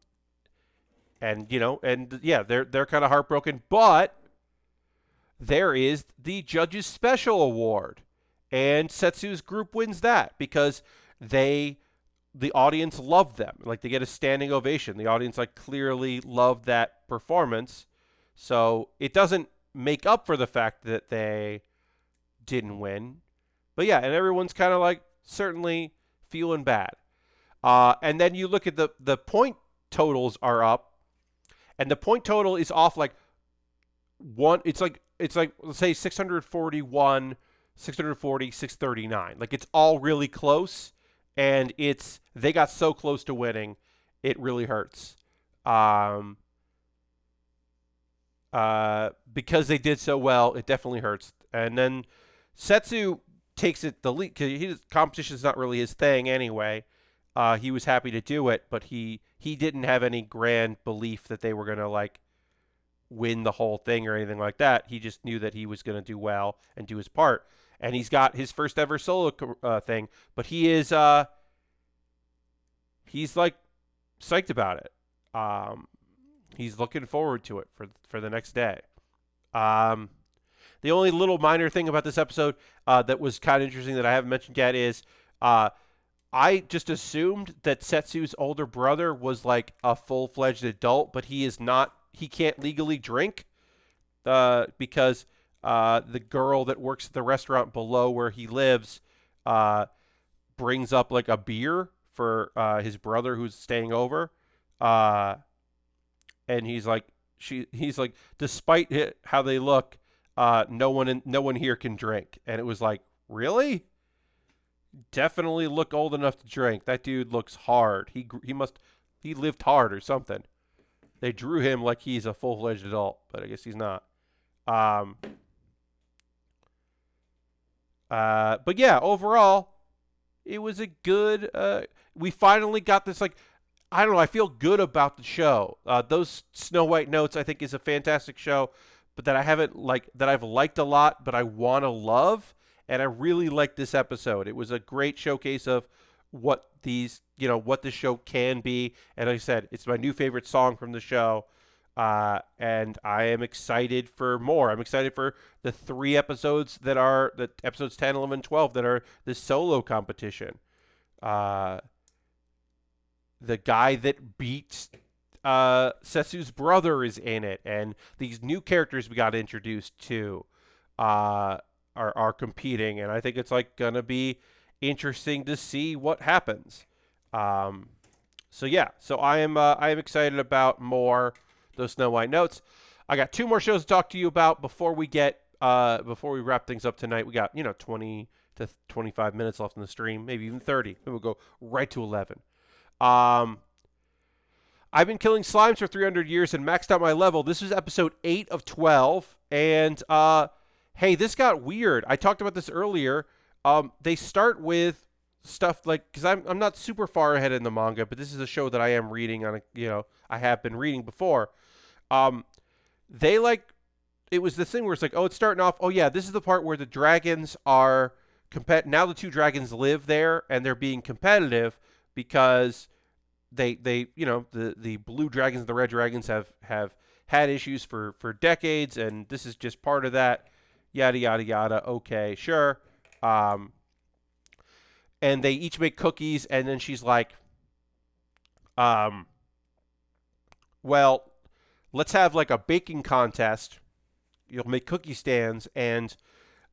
S1: they're kind of heartbroken, but there is the judges special award, and Setsu's group wins that because the audience loved them. Like, they get a standing ovation. The audience like clearly loved that performance. So it doesn't make up for the fact that they didn't win. But yeah, and everyone's kind of like certainly feeling bad. And then you look at the point totals are up, and the point total is off like one. It's like let's say 641, 640, 639. Like, it's all really close, and they got so close to winning, it really hurts. Because they did so well, it definitely hurts. And then Setsu takes it the lead because competition is not really his thing anyway. He was happy to do it, but he didn't have any grand belief that they were gonna like win the whole thing or anything like that. He just knew that he was gonna do well and do his part. And he's got his first ever solo thing, but he's like psyched about it. He's looking forward to it for the next day. The only little minor thing about this episode that was kind of interesting that I haven't mentioned yet is I just assumed that Setsu's older brother was like a full-fledged adult, but he is not. He can't legally drink because the girl that works at the restaurant below where he lives brings up like a beer for his brother who's staying over. And he's like, despite how they look, no one here can drink. And it was like, really? Definitely look old enough to drink. That dude looks hard. He lived hard or something. They drew him like he's a full-fledged adult, but I guess he's not. But yeah, overall, it was a good. We finally got this like. I don't know. I feel good about the show. Those Snow White Notes, I think, is a fantastic show, but that I've liked a lot, but I want to love, and I really liked this episode. It was a great showcase of what this show can be, and like I said, it's my new favorite song from the show, and I am excited for more. I'm excited for the 3 episodes that are the episodes 10, 11, 12 that are the solo competition. The guy that beats Setsu's brother is in it, and these new characters we got introduced to are competing, and I think it's like gonna be interesting to see what happens. So I am excited about more those Snow White Notes. I got 2 more shows to talk to you about before we wrap things up tonight. We got 20 to 25 minutes left in the stream, maybe even 30. Then we'll go right to 11. I've been killing slimes for 300 years and maxed out my level. This is episode 8 of 12, and hey, this got weird. I talked about this earlier. They start with stuff like, because I'm not super far ahead in the manga, but this is a show that I am reading on I have been reading before. They like, it was this thing where it's like, oh, it's starting off. Oh yeah, this is the part where the dragons are now the 2 dragons live there and they're being competitive. Because they the blue dragons and the red dragons have had issues for decades, and this is just part of that. Yada yada yada. Okay, sure. And they each make cookies, and then she's like, well, let's have like a baking contest. You'll make cookie stands, and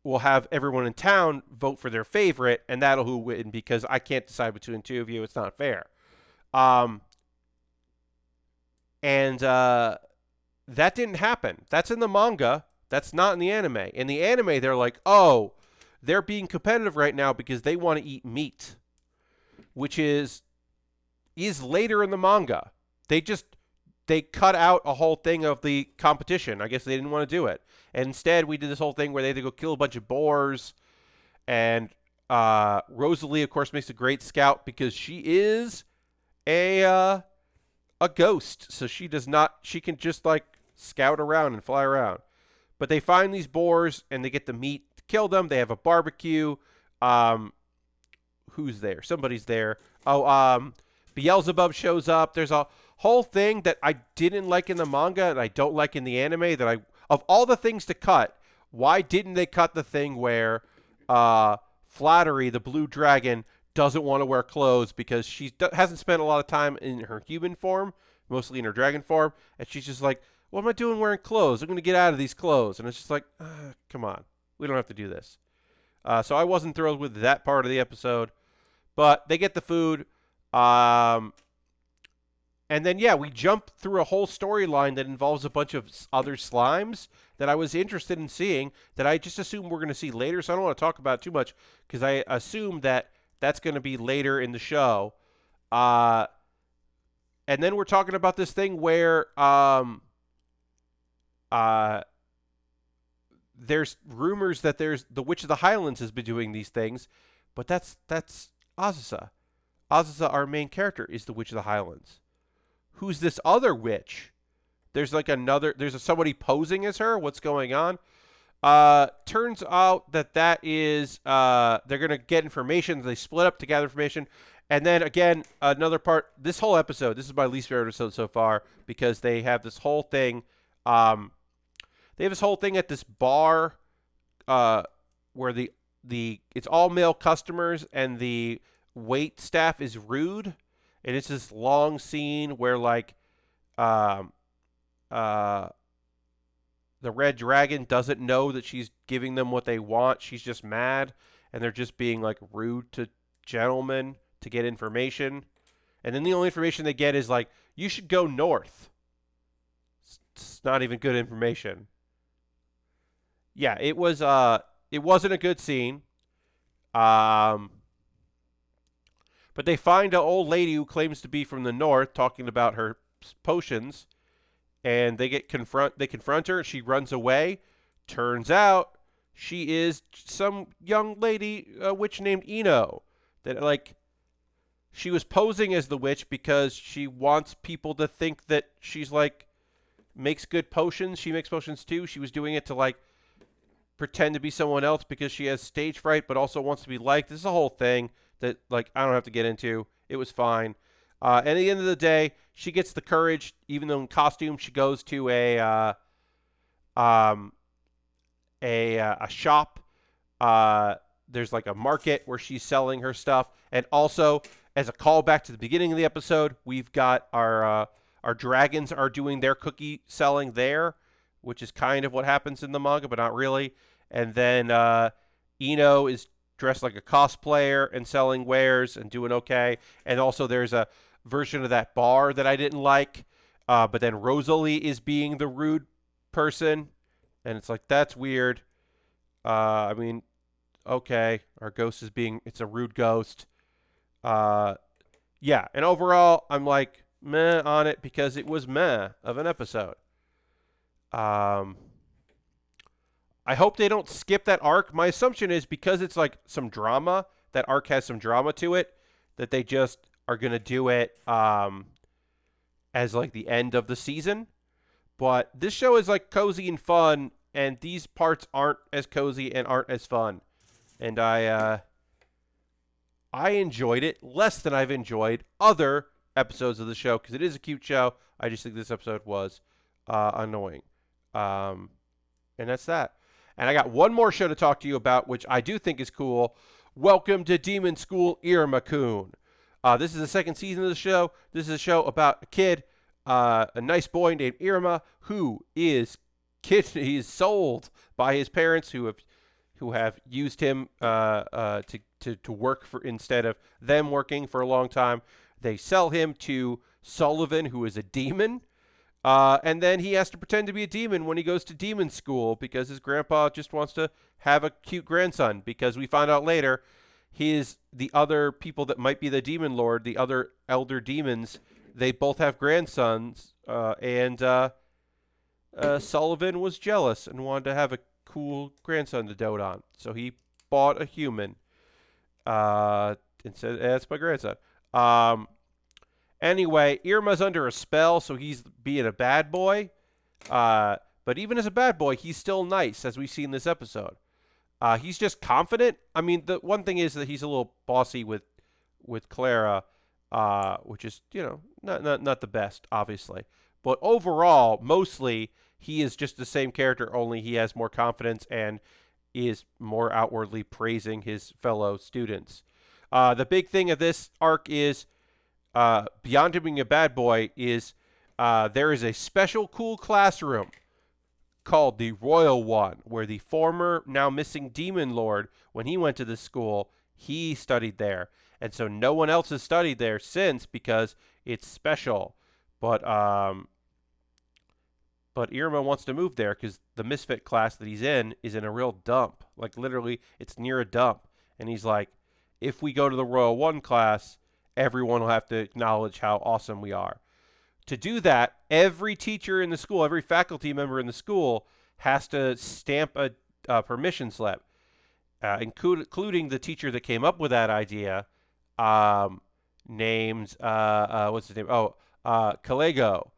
S1: we'll have everyone in town vote for their favorite, and that'll who win, because I can't decide between 2 of you. It's not fair. And that didn't happen. That's in the manga. That's not in the anime. In the anime, they're like, oh, they're being competitive right now because they want to eat meat, which is later in the manga. They cut out a whole thing of the competition. I guess they didn't want to do it. And instead, we did this whole thing where they had to go kill a bunch of boars. And Rosalie, of course, makes a great scout because she is a ghost. So she can just like scout around and fly around. But they find these boars and they get the meat to kill them. They have a barbecue. Who's there? Somebody's there. Oh, Beelzebub shows up. There's a whole thing that I didn't like in the manga and I don't like in the anime of all the things to cut, why didn't they cut the thing where Flattery, the blue dragon, doesn't want to wear clothes because she hasn't spent a lot of time in her human form, mostly in her dragon form, and she's just like, what am I doing wearing clothes? I'm going to get out of these clothes. And it's just like, come on. We don't have to do this. So I wasn't thrilled with that part of the episode. But they get the food. And then, yeah, we jump through a whole storyline that involves a bunch of other slimes that I was interested in seeing that I just assumed we're going to see later. So I don't want to talk about it too much because I assume that That's going to be later in the show. And then we're talking about this thing where there's rumors that there's the Witch of the Highlands has been doing these things, but that's Azusa. Azusa, our main character, is the Witch of the Highlands. Who's this other witch? There's like there's somebody posing as her. What's going on? Turns out that is they're gonna get information. They split up to gather information, and then again another part. This whole episode, this is my least favorite episode so far because they have this whole thing. They have this whole thing at this bar, where the it's all male customers and the wait staff is rude, and it's this long scene where like, the Red Dragon doesn't know that she's giving them what they want. She's just mad, and they're just being like rude to gentlemen to get information. And then the only information they get is like, you should go north. It's not even good information. Yeah, it wasn't a good scene. But they find an old lady who claims to be from the north talking about her potions. And they confront her. She runs away. Turns out she is some young lady, a witch named Ino. That like, she was posing as the witch because she wants people to think that she's like makes good potions. She makes potions too. She was doing it to like pretend to be someone else because she has stage fright, but also wants to be liked. This is a whole thing that like I don't have to get into. It was fine. And at the end of the day, she gets the courage, even though in costume, she goes to a shop. There's like a market where she's selling her stuff, and also as a callback to the beginning of the episode, we've got our dragons are doing their cookie selling there, which is kind of what happens in the manga, but not really. And then Ino is dressed like a cosplayer and selling wares and doing okay. And also there's a version of that bar that I didn't like, but then Rosalie is being the rude person, and it's like, that's weird. I mean, okay, our ghost is it's a rude ghost. Yeah, and overall, I'm like, meh on it because it was meh of an episode. I hope they don't skip that arc. My assumption is because it's like some drama, that arc has some drama to it, that they just are going to do it as like the end of the season. But this show is like cozy and fun, and these parts aren't as cozy and aren't as fun. And I enjoyed it less than I've enjoyed other episodes of the show because it is a cute show. I just think this episode was annoying. And that's that. And I got one more show to talk to you about, which I do think is cool. Welcome to Demon School Iruma-kun. This is the second season of the show. This is a show about a kid, a nice boy named Iruma, who is he's sold by his parents who have used him to work for instead of them working for a long time. They sell him to Sullivan, who is a demon. And then he has to pretend to be a demon when he goes to demon school because his grandpa just wants to have a cute grandson, because we find out later the other people that might be the demon lord, the other elder demons, they both have grandsons, and Sullivan was jealous and wanted to have a cool grandson to dote on. So he bought a human and said, that's my grandson. Anyway, Iruma's under a spell, so he's being a bad boy. But even as a bad boy, he's still nice, as we see in this episode. He's just confident. I mean, the one thing is that he's a little bossy with Clara, which is, not the best, obviously. But overall, mostly, he is just the same character, only he has more confidence and is more outwardly praising his fellow students. The big thing of this arc is, beyond him being a bad boy, is there is a special cool classroom called the Royal One, where the former, now missing Demon Lord, when he went to this school, he studied there. And so no one else has studied there since because it's special. But Iruma wants to move there because the misfit class that he's in is in a real dump. Like, literally, it's near a dump. And he's like, if we go to the Royal One class, everyone will have to acknowledge how awesome we are. To do that, every teacher in the school, every faculty member in the school has to stamp a permission slip, including the teacher that came up with that idea, named, what's his name? Oh, Kalego,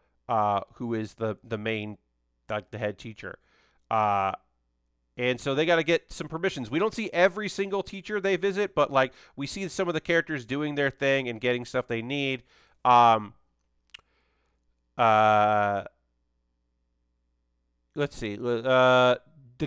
S1: who is the main, like, the head teacher. And so they got to get some permissions. We don't see every single teacher they visit, but like we see some of the characters doing their thing and getting stuff they need. Let's see. The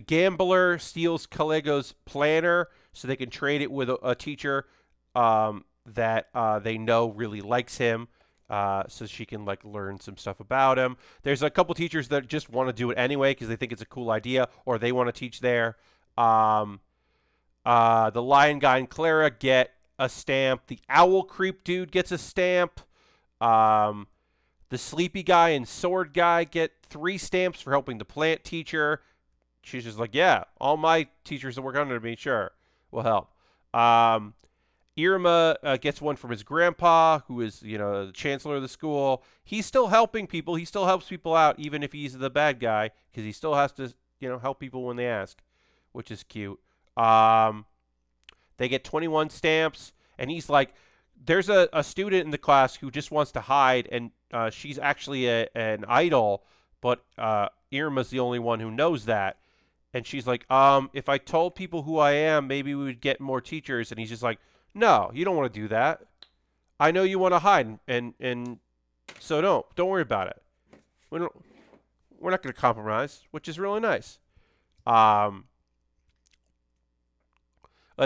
S1: gambler steals Kalego's planner so they can trade it with a teacher that they know really likes him. So she can like learn some stuff about him. There's a couple teachers that just want to do it anyway because they think it's a cool idea or they want to teach there. The Lion Guy and Clara get a stamp. The Owl Creep dude gets a stamp. The Sleepy Guy and Sword Guy get 3 stamps for helping the plant teacher. She's just like, yeah, all my teachers that work under me, sure, will help. Iruma gets one from his grandpa, who is, the chancellor of the school. He's still helping people. He still helps people out, even if he's the bad guy, because he still has to, help people when they ask, which is cute. They get 21 stamps, and he's like, there's a student in the class who just wants to hide, and she's actually an idol, but Iruma's the only one who knows that. And she's like, if I told people who I am, maybe we would get more teachers. And he's just like, no, you don't want to do that. I know you want to hide, and so don't worry about it. We're not going to compromise, which is really nice. Let's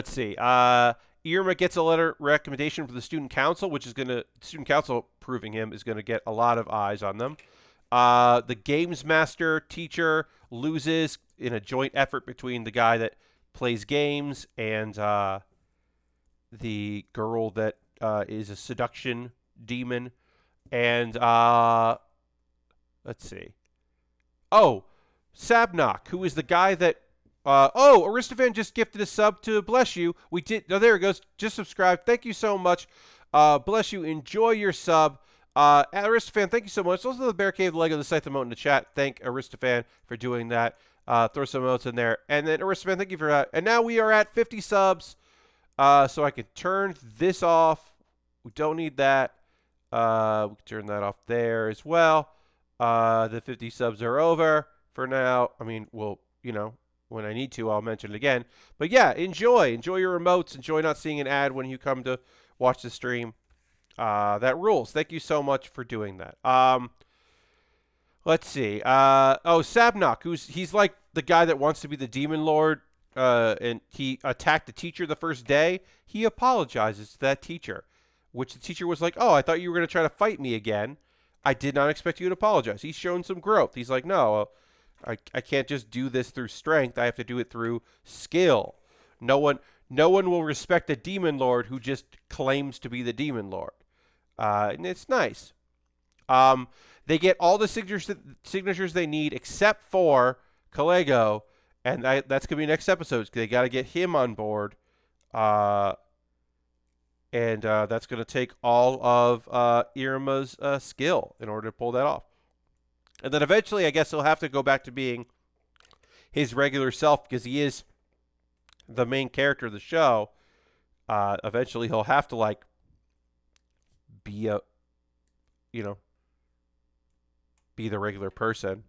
S1: see. Iruma gets a letter recommendation from the student council, which is student council proving him is going to get a lot of eyes on them. The games master teacher loses in a joint effort between the guy that plays games and the girl that is a seduction demon. And let's see. Oh, Sabnok, who is the guy that Aristophan just gifted a sub to bless you. We did. Oh, there it goes. Just subscribe. Thank you so much. Bless you. Enjoy your sub. Aristophan, thank you so much. Also, the Bear Cave Lego, the site, the emote in the chat. Thank Aristophan for doing that. Throw some emotes in there. And then Aristophan, thank you for that. And now we are at 50 subs. So I can turn this off. We don't need that. We can turn that off there as well. The 50 subs are over for now. I mean, we'll, when I need to, I'll mention it again. But yeah, enjoy your remotes. Enjoy not seeing an ad when you come to watch the stream. That rules. Thank you so much for doing that. Let's see. Sabnok, he's like the guy that wants to be the demon lord. And he attacked the teacher the first day. He apologizes to that teacher, which the teacher was like, "Oh, I thought you were going to try to fight me again. I did not expect you to apologize." He's shown some growth. He's like, "No, I can't just do this through strength. I have to do it through skill. No one will respect a demon lord who just claims to be the demon lord." And it's nice. They get all the signatures they need except for Kalego, and that's going to be next episode. They got to get him on board. And that's going to take all of Iruma's skill in order to pull that off. And then eventually, I guess he'll have to go back to being his regular self because he is the main character of the show. Eventually, he'll have to, be be the regular person,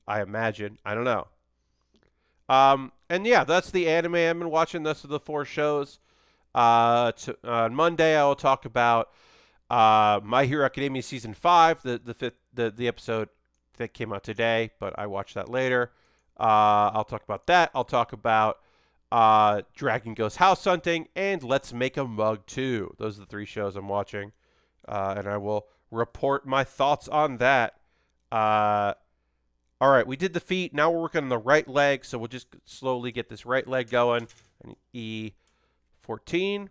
S1: I imagine. I don't know. And yeah, that's the anime I've been watching. Those are the 4 shows. On Monday, I will talk about My Hero Academia Season 5, the episode that came out today, but I watched that later. I'll talk about that. I'll talk about Dragon Ghost House Hunting and Let's Make a Mug 2. Those are the 3 shows I'm watching, and I will report my thoughts on that. All right, we did the feet. Now we're working on the right leg, so we'll just slowly get this right leg going. E14.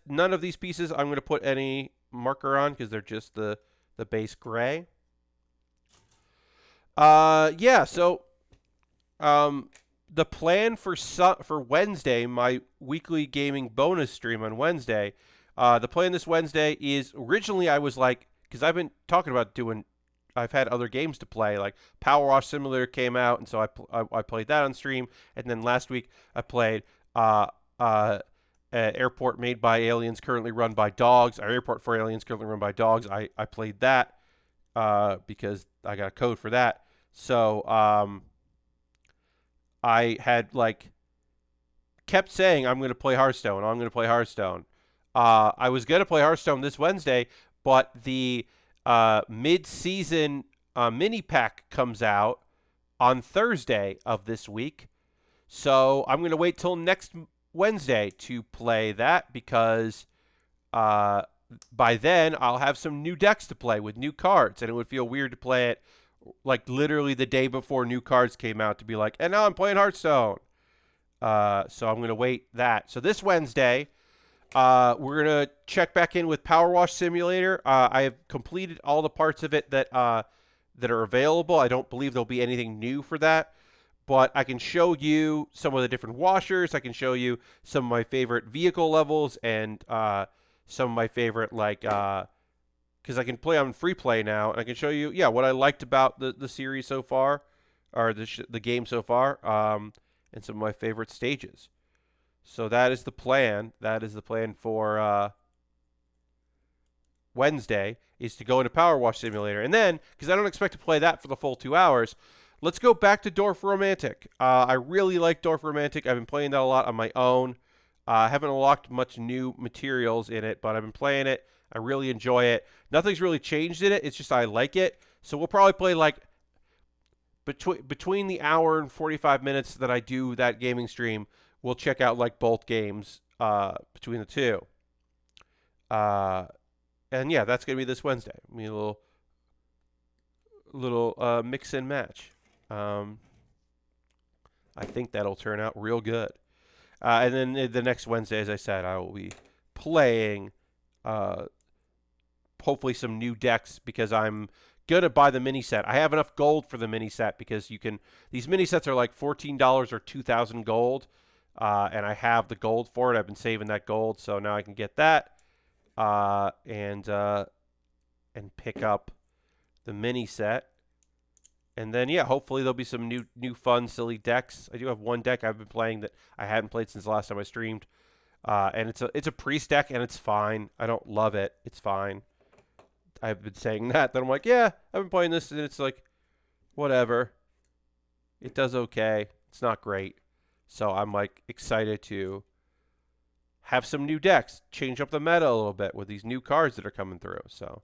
S1: None of these pieces I'm going to put any marker on because they're just the base gray. the plan for Wednesday, my weekly gaming bonus stream on Wednesday, the plan this Wednesday is originally I was like, because I've been talking about doing, I've had other games to play, like Power Wash Simulator came out, and so I played that on stream, and then last week I played Airport Made by Aliens, currently run by dogs, or Airport for Aliens, currently run by dogs. I played that because I got a code for that. So I had like kept saying I'm going to play Hearthstone. I'm going to play Hearthstone. I was going to play Hearthstone this Wednesday, but the mid-season mini pack comes out on Thursday of this week. So I'm going to wait till next Wednesday to play that because by then I'll have some new decks to play with new cards, and it would feel weird to play it like literally the day before new cards came out to be like, and now I'm playing Hearthstone. So I'm going to wait that. So this Wednesday, we're going to check back in with Power Wash Simulator. I have completed all the parts of it that are available. I don't believe there'll be anything new for that, but I can show you some of the different washers. I can show you some of my favorite vehicle levels and some of my favorite, like, because I can play on free play now, and I can show you, what I liked about the series so far, or the game so far, and some of my favorite stages. So that is the plan. That is the plan for Wednesday, is to go into Power Wash Simulator. And then, because I don't expect to play that for the full 2 hours, let's go back to Dorf Romantic. I really like Dorf Romantic. I've been playing that a lot on my own. I haven't unlocked much new materials in it, but I've been playing it. I really enjoy it. Nothing's really changed in it. It's just I like it. So we'll probably play like between the hour and 45 minutes that I do that gaming stream, we'll check out like both games between the two. And yeah, that's going to be this Wednesday. I mean, a little mix and match. I think that'll turn out real good. And then the next Wednesday, as I said, I will be playing hopefully some new decks because I'm going to buy the mini set. I have enough gold for the mini set because these mini sets are like $14 or 2,000 gold. And I have the gold for it. I've been saving that gold, so now I can get that and pick up the mini set. And then, hopefully there'll be some new fun, silly decks. I do have one deck I've been playing that I hadn't played since the last time I streamed. And it's a priest deck, and it's fine. I don't love it. It's fine. I've been saying that. Then I'm like, I've been playing this, and it's like, whatever. It does okay. It's not great. So I'm like excited to have some new decks, change up the meta a little bit with these new cards that are coming through. So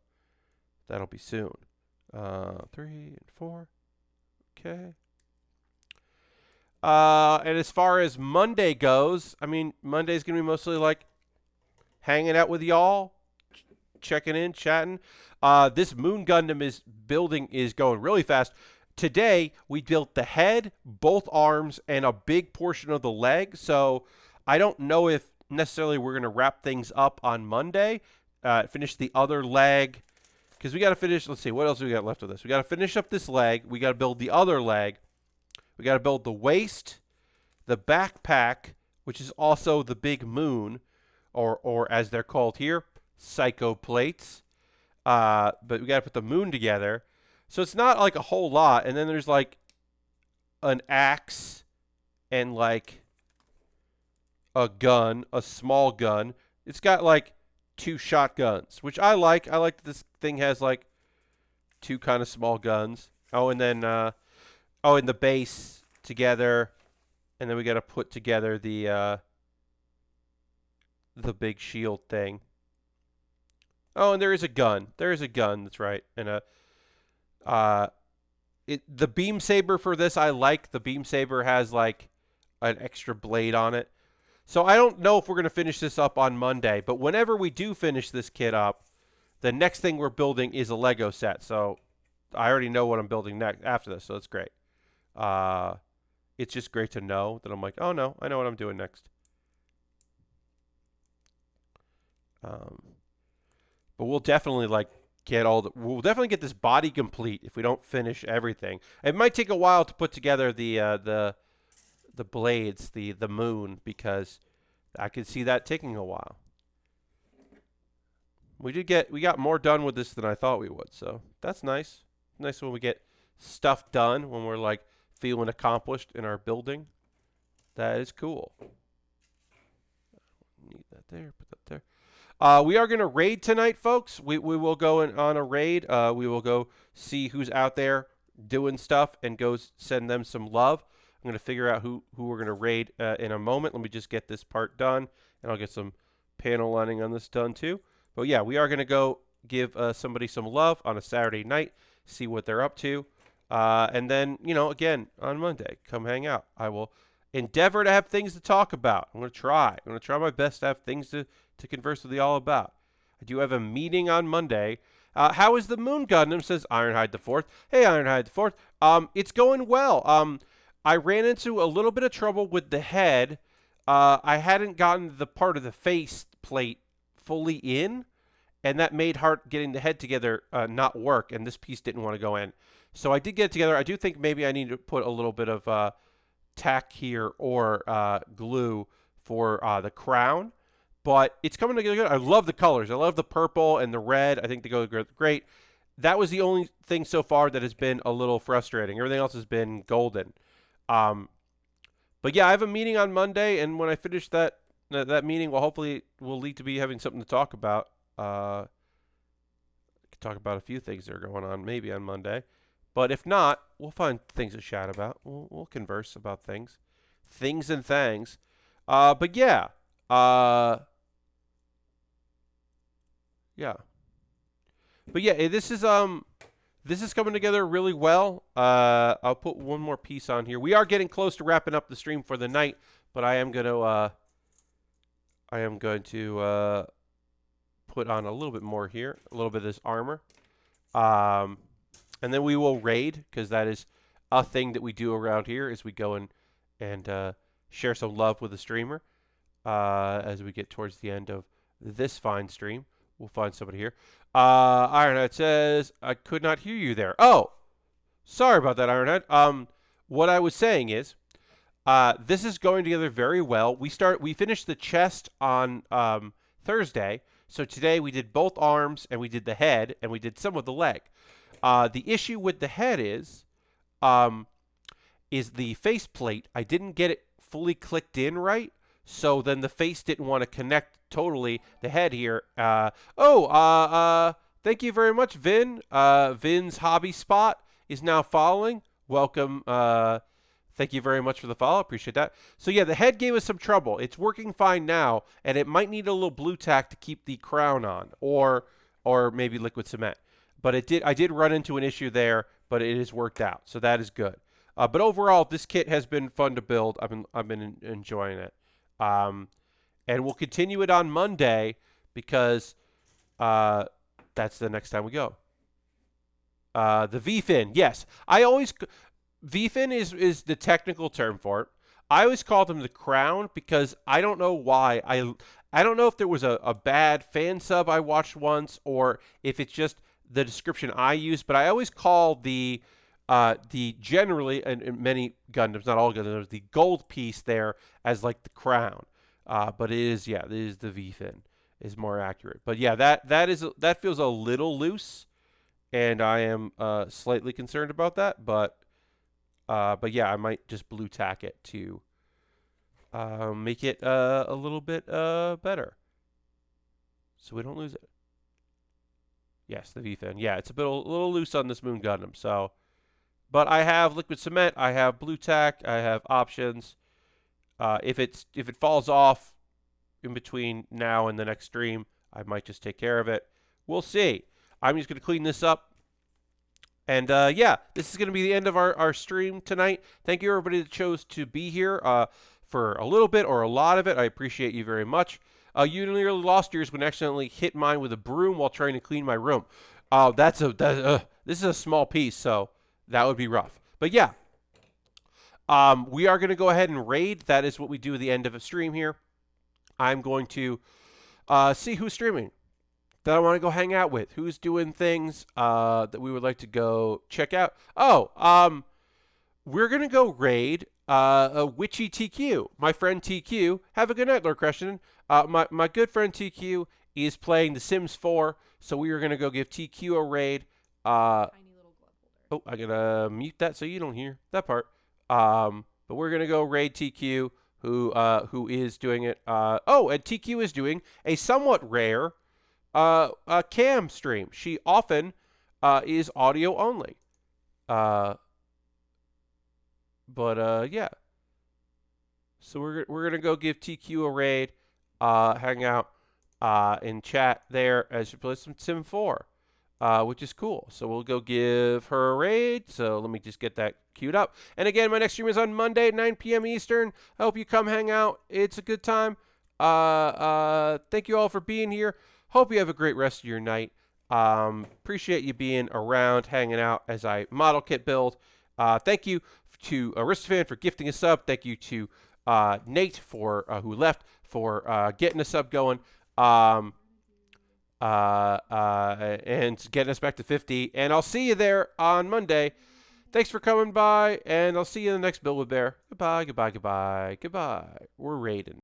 S1: that'll be soon. 3 and 4. Okay. And as far as Monday goes, I mean, Monday's going to be mostly like hanging out with y'all, checking in, chatting. This Moon Gundam is going really fast. Today, we built the head, both arms, and a big portion of the leg. So I don't know if necessarily we're going to wrap things up on Monday, finish the other leg. Because we got to finish, let's see, what else do we got left of this? We got to finish up this leg. We got to build the other leg. We got to build the waist, the backpack, which is also the big moon, or as they're called here, psycho plates. But we got to put the moon together. So it's not like a whole lot. And then there's like an axe and like a gun, a small gun. It's got like 2 shotguns, which I like. I like that this thing has like 2 kind of small guns. Oh, and then, and the base together. And then we got to put together the big shield thing. Oh, and there is a gun. There is a gun. That's right. And the beam saber for this, I like. The beam saber has like an extra blade on it. So I don't know if we're going to finish this up on Monday, but whenever we do finish this kit up, the next thing we're building is a Lego set. So I already know what I'm building next after this, so it's great. It's just great to know that I'm like, oh no, I know what I'm doing next. But we'll definitely like we'll definitely get this body complete if we don't finish everything. It might take a while to put together the the blades, the moon, because I could see that taking a while. We got more done with this than I thought we would, so that's nice. Nice when we get stuff done, when we're like feeling accomplished in our building. That is cool. Need that there, put that there. We are going to raid tonight, folks. We will go on a raid. We will go see who's out there doing stuff and go send them some love. I'm going to figure out who we're going to raid in a moment. Let me just get this part done, and I'll get some panel lining on this done too. But yeah, we are going to go give somebody some love on a Saturday night, see what they're up to. And then, again, on Monday, come hang out. I will endeavor to have things to talk about. I'm going to try. I'm going to try my best to have things to converse with you all about. I do have a meeting on Monday. How is the Moon Gundam, says Ironhide the Fourth. Hey, Ironhide the Fourth. It's going well. I ran into a little bit of trouble with the head. I hadn't gotten the part of the face plate fully in, and that made getting the head together not work, and this piece didn't want to go in. So I did get it together. I do think maybe I need to put a little bit of tack here or glue for the crown, but it's coming together good. I love the colors. I love the purple and the red. I think they go great. That was the only thing so far that has been a little frustrating. Everything else has been golden. But yeah, I have a meeting on Monday, and when I finish that meeting, well, hopefully will lead to be having something to talk about. Could talk about a few things that are going on maybe on Monday. But if not, we'll find things to chat about. We'll converse about things and things. But yeah. Yeah. But yeah, this is coming together really well. I'll put one more piece on here. We are getting close to wrapping up the stream for the night, but I am going to put on a little bit more here, a little bit of this armor. And then we will raid, because that is a thing that we do around here, is we go and share some love with the streamer. As we get towards the end of this fine stream, we'll find somebody here. Ironhead says, I could not hear you there. Oh, sorry about that, Ironhead. What I was saying is, this is going together very well. We finished the chest on Thursday. So today we did both arms, and we did the head, and we did some of the leg. The issue with the head is the faceplate. I didn't get it fully clicked in right, so then the face didn't want to connect totally. The head here. Thank you very much, Vin. Vin's hobby spot is now following. Welcome. Thank you very much for the follow. Appreciate that. So yeah, the head gave us some trouble. It's working fine now, and it might need a little blue tack to keep the crown on, or maybe liquid cement. But I did run into an issue there, but it has worked out, so that is good. But overall, this kit has been fun to build. I've been enjoying it, and we'll continue it on Monday, because that's the next time we go. The V-fin, yes, V-fin is the technical term for it. I always call them the crown, because I don't know why. I don't know if there was a bad fan sub I watched once, or if it's just the description I use, but I always call the generally, and many Gundams, not all Gundams, the gold piece there as like the crown. But it is the V-fin is more accurate. But yeah, that feels a little loose, and I am slightly concerned about that. But yeah, I might just blue tack it to make it a little bit better, so we don't lose it. Yes, the V-fin. Yeah, it's a little loose on this Moon Gundam. So, but I have liquid cement, I have blue tack, I have options. If it falls off in between now and the next stream, I might just take care of it. We'll see. I'm just going to clean this up. And yeah, this is going to be the end of our stream tonight. Thank you, everybody that chose to be here for a little bit or a lot of it. I appreciate you very much. You nearly lost yours when accidentally hit mine with a broom while trying to clean my room. This is a small piece, so that would be rough. But yeah, we are going to go ahead and raid. That is what we do at the end of a stream here. I'm going to see who's streaming that I want to go hang out with, who's doing things that we would like to go check out. we're gonna go raid a witchy TQ. My friend TQ. Have a good night, Lord Crescent. My good friend TQ is playing The Sims 4, so we are gonna go give TQ a raid.
S2: Tiny little glove holder.
S1: Oh, I gotta mute that so you don't hear that part. But we're gonna go raid TQ, who is doing it. Oh, and TQ is doing a somewhat rare cam stream. She often is audio only. But yeah. So we're gonna go give TQ a raid, hang out in chat there as she plays some Sim 4, which is cool. So we'll go give her a raid. So let me just get that queued up. And again, my next stream is on Monday at 9 p.m. Eastern. I hope you come hang out. It's a good time. Thank you all for being here. Hope you have a great rest of your night. Appreciate you being around, hanging out as I model kit build. Thank you to Aristofan for gifting a sub. Thank you to Nate for who left for getting a sub going. And getting us back to 50. And I'll see you there on Monday. Thanks for coming by, and I'll see you in the next Build with Baer. Goodbye, goodbye, goodbye, goodbye. We're raiding.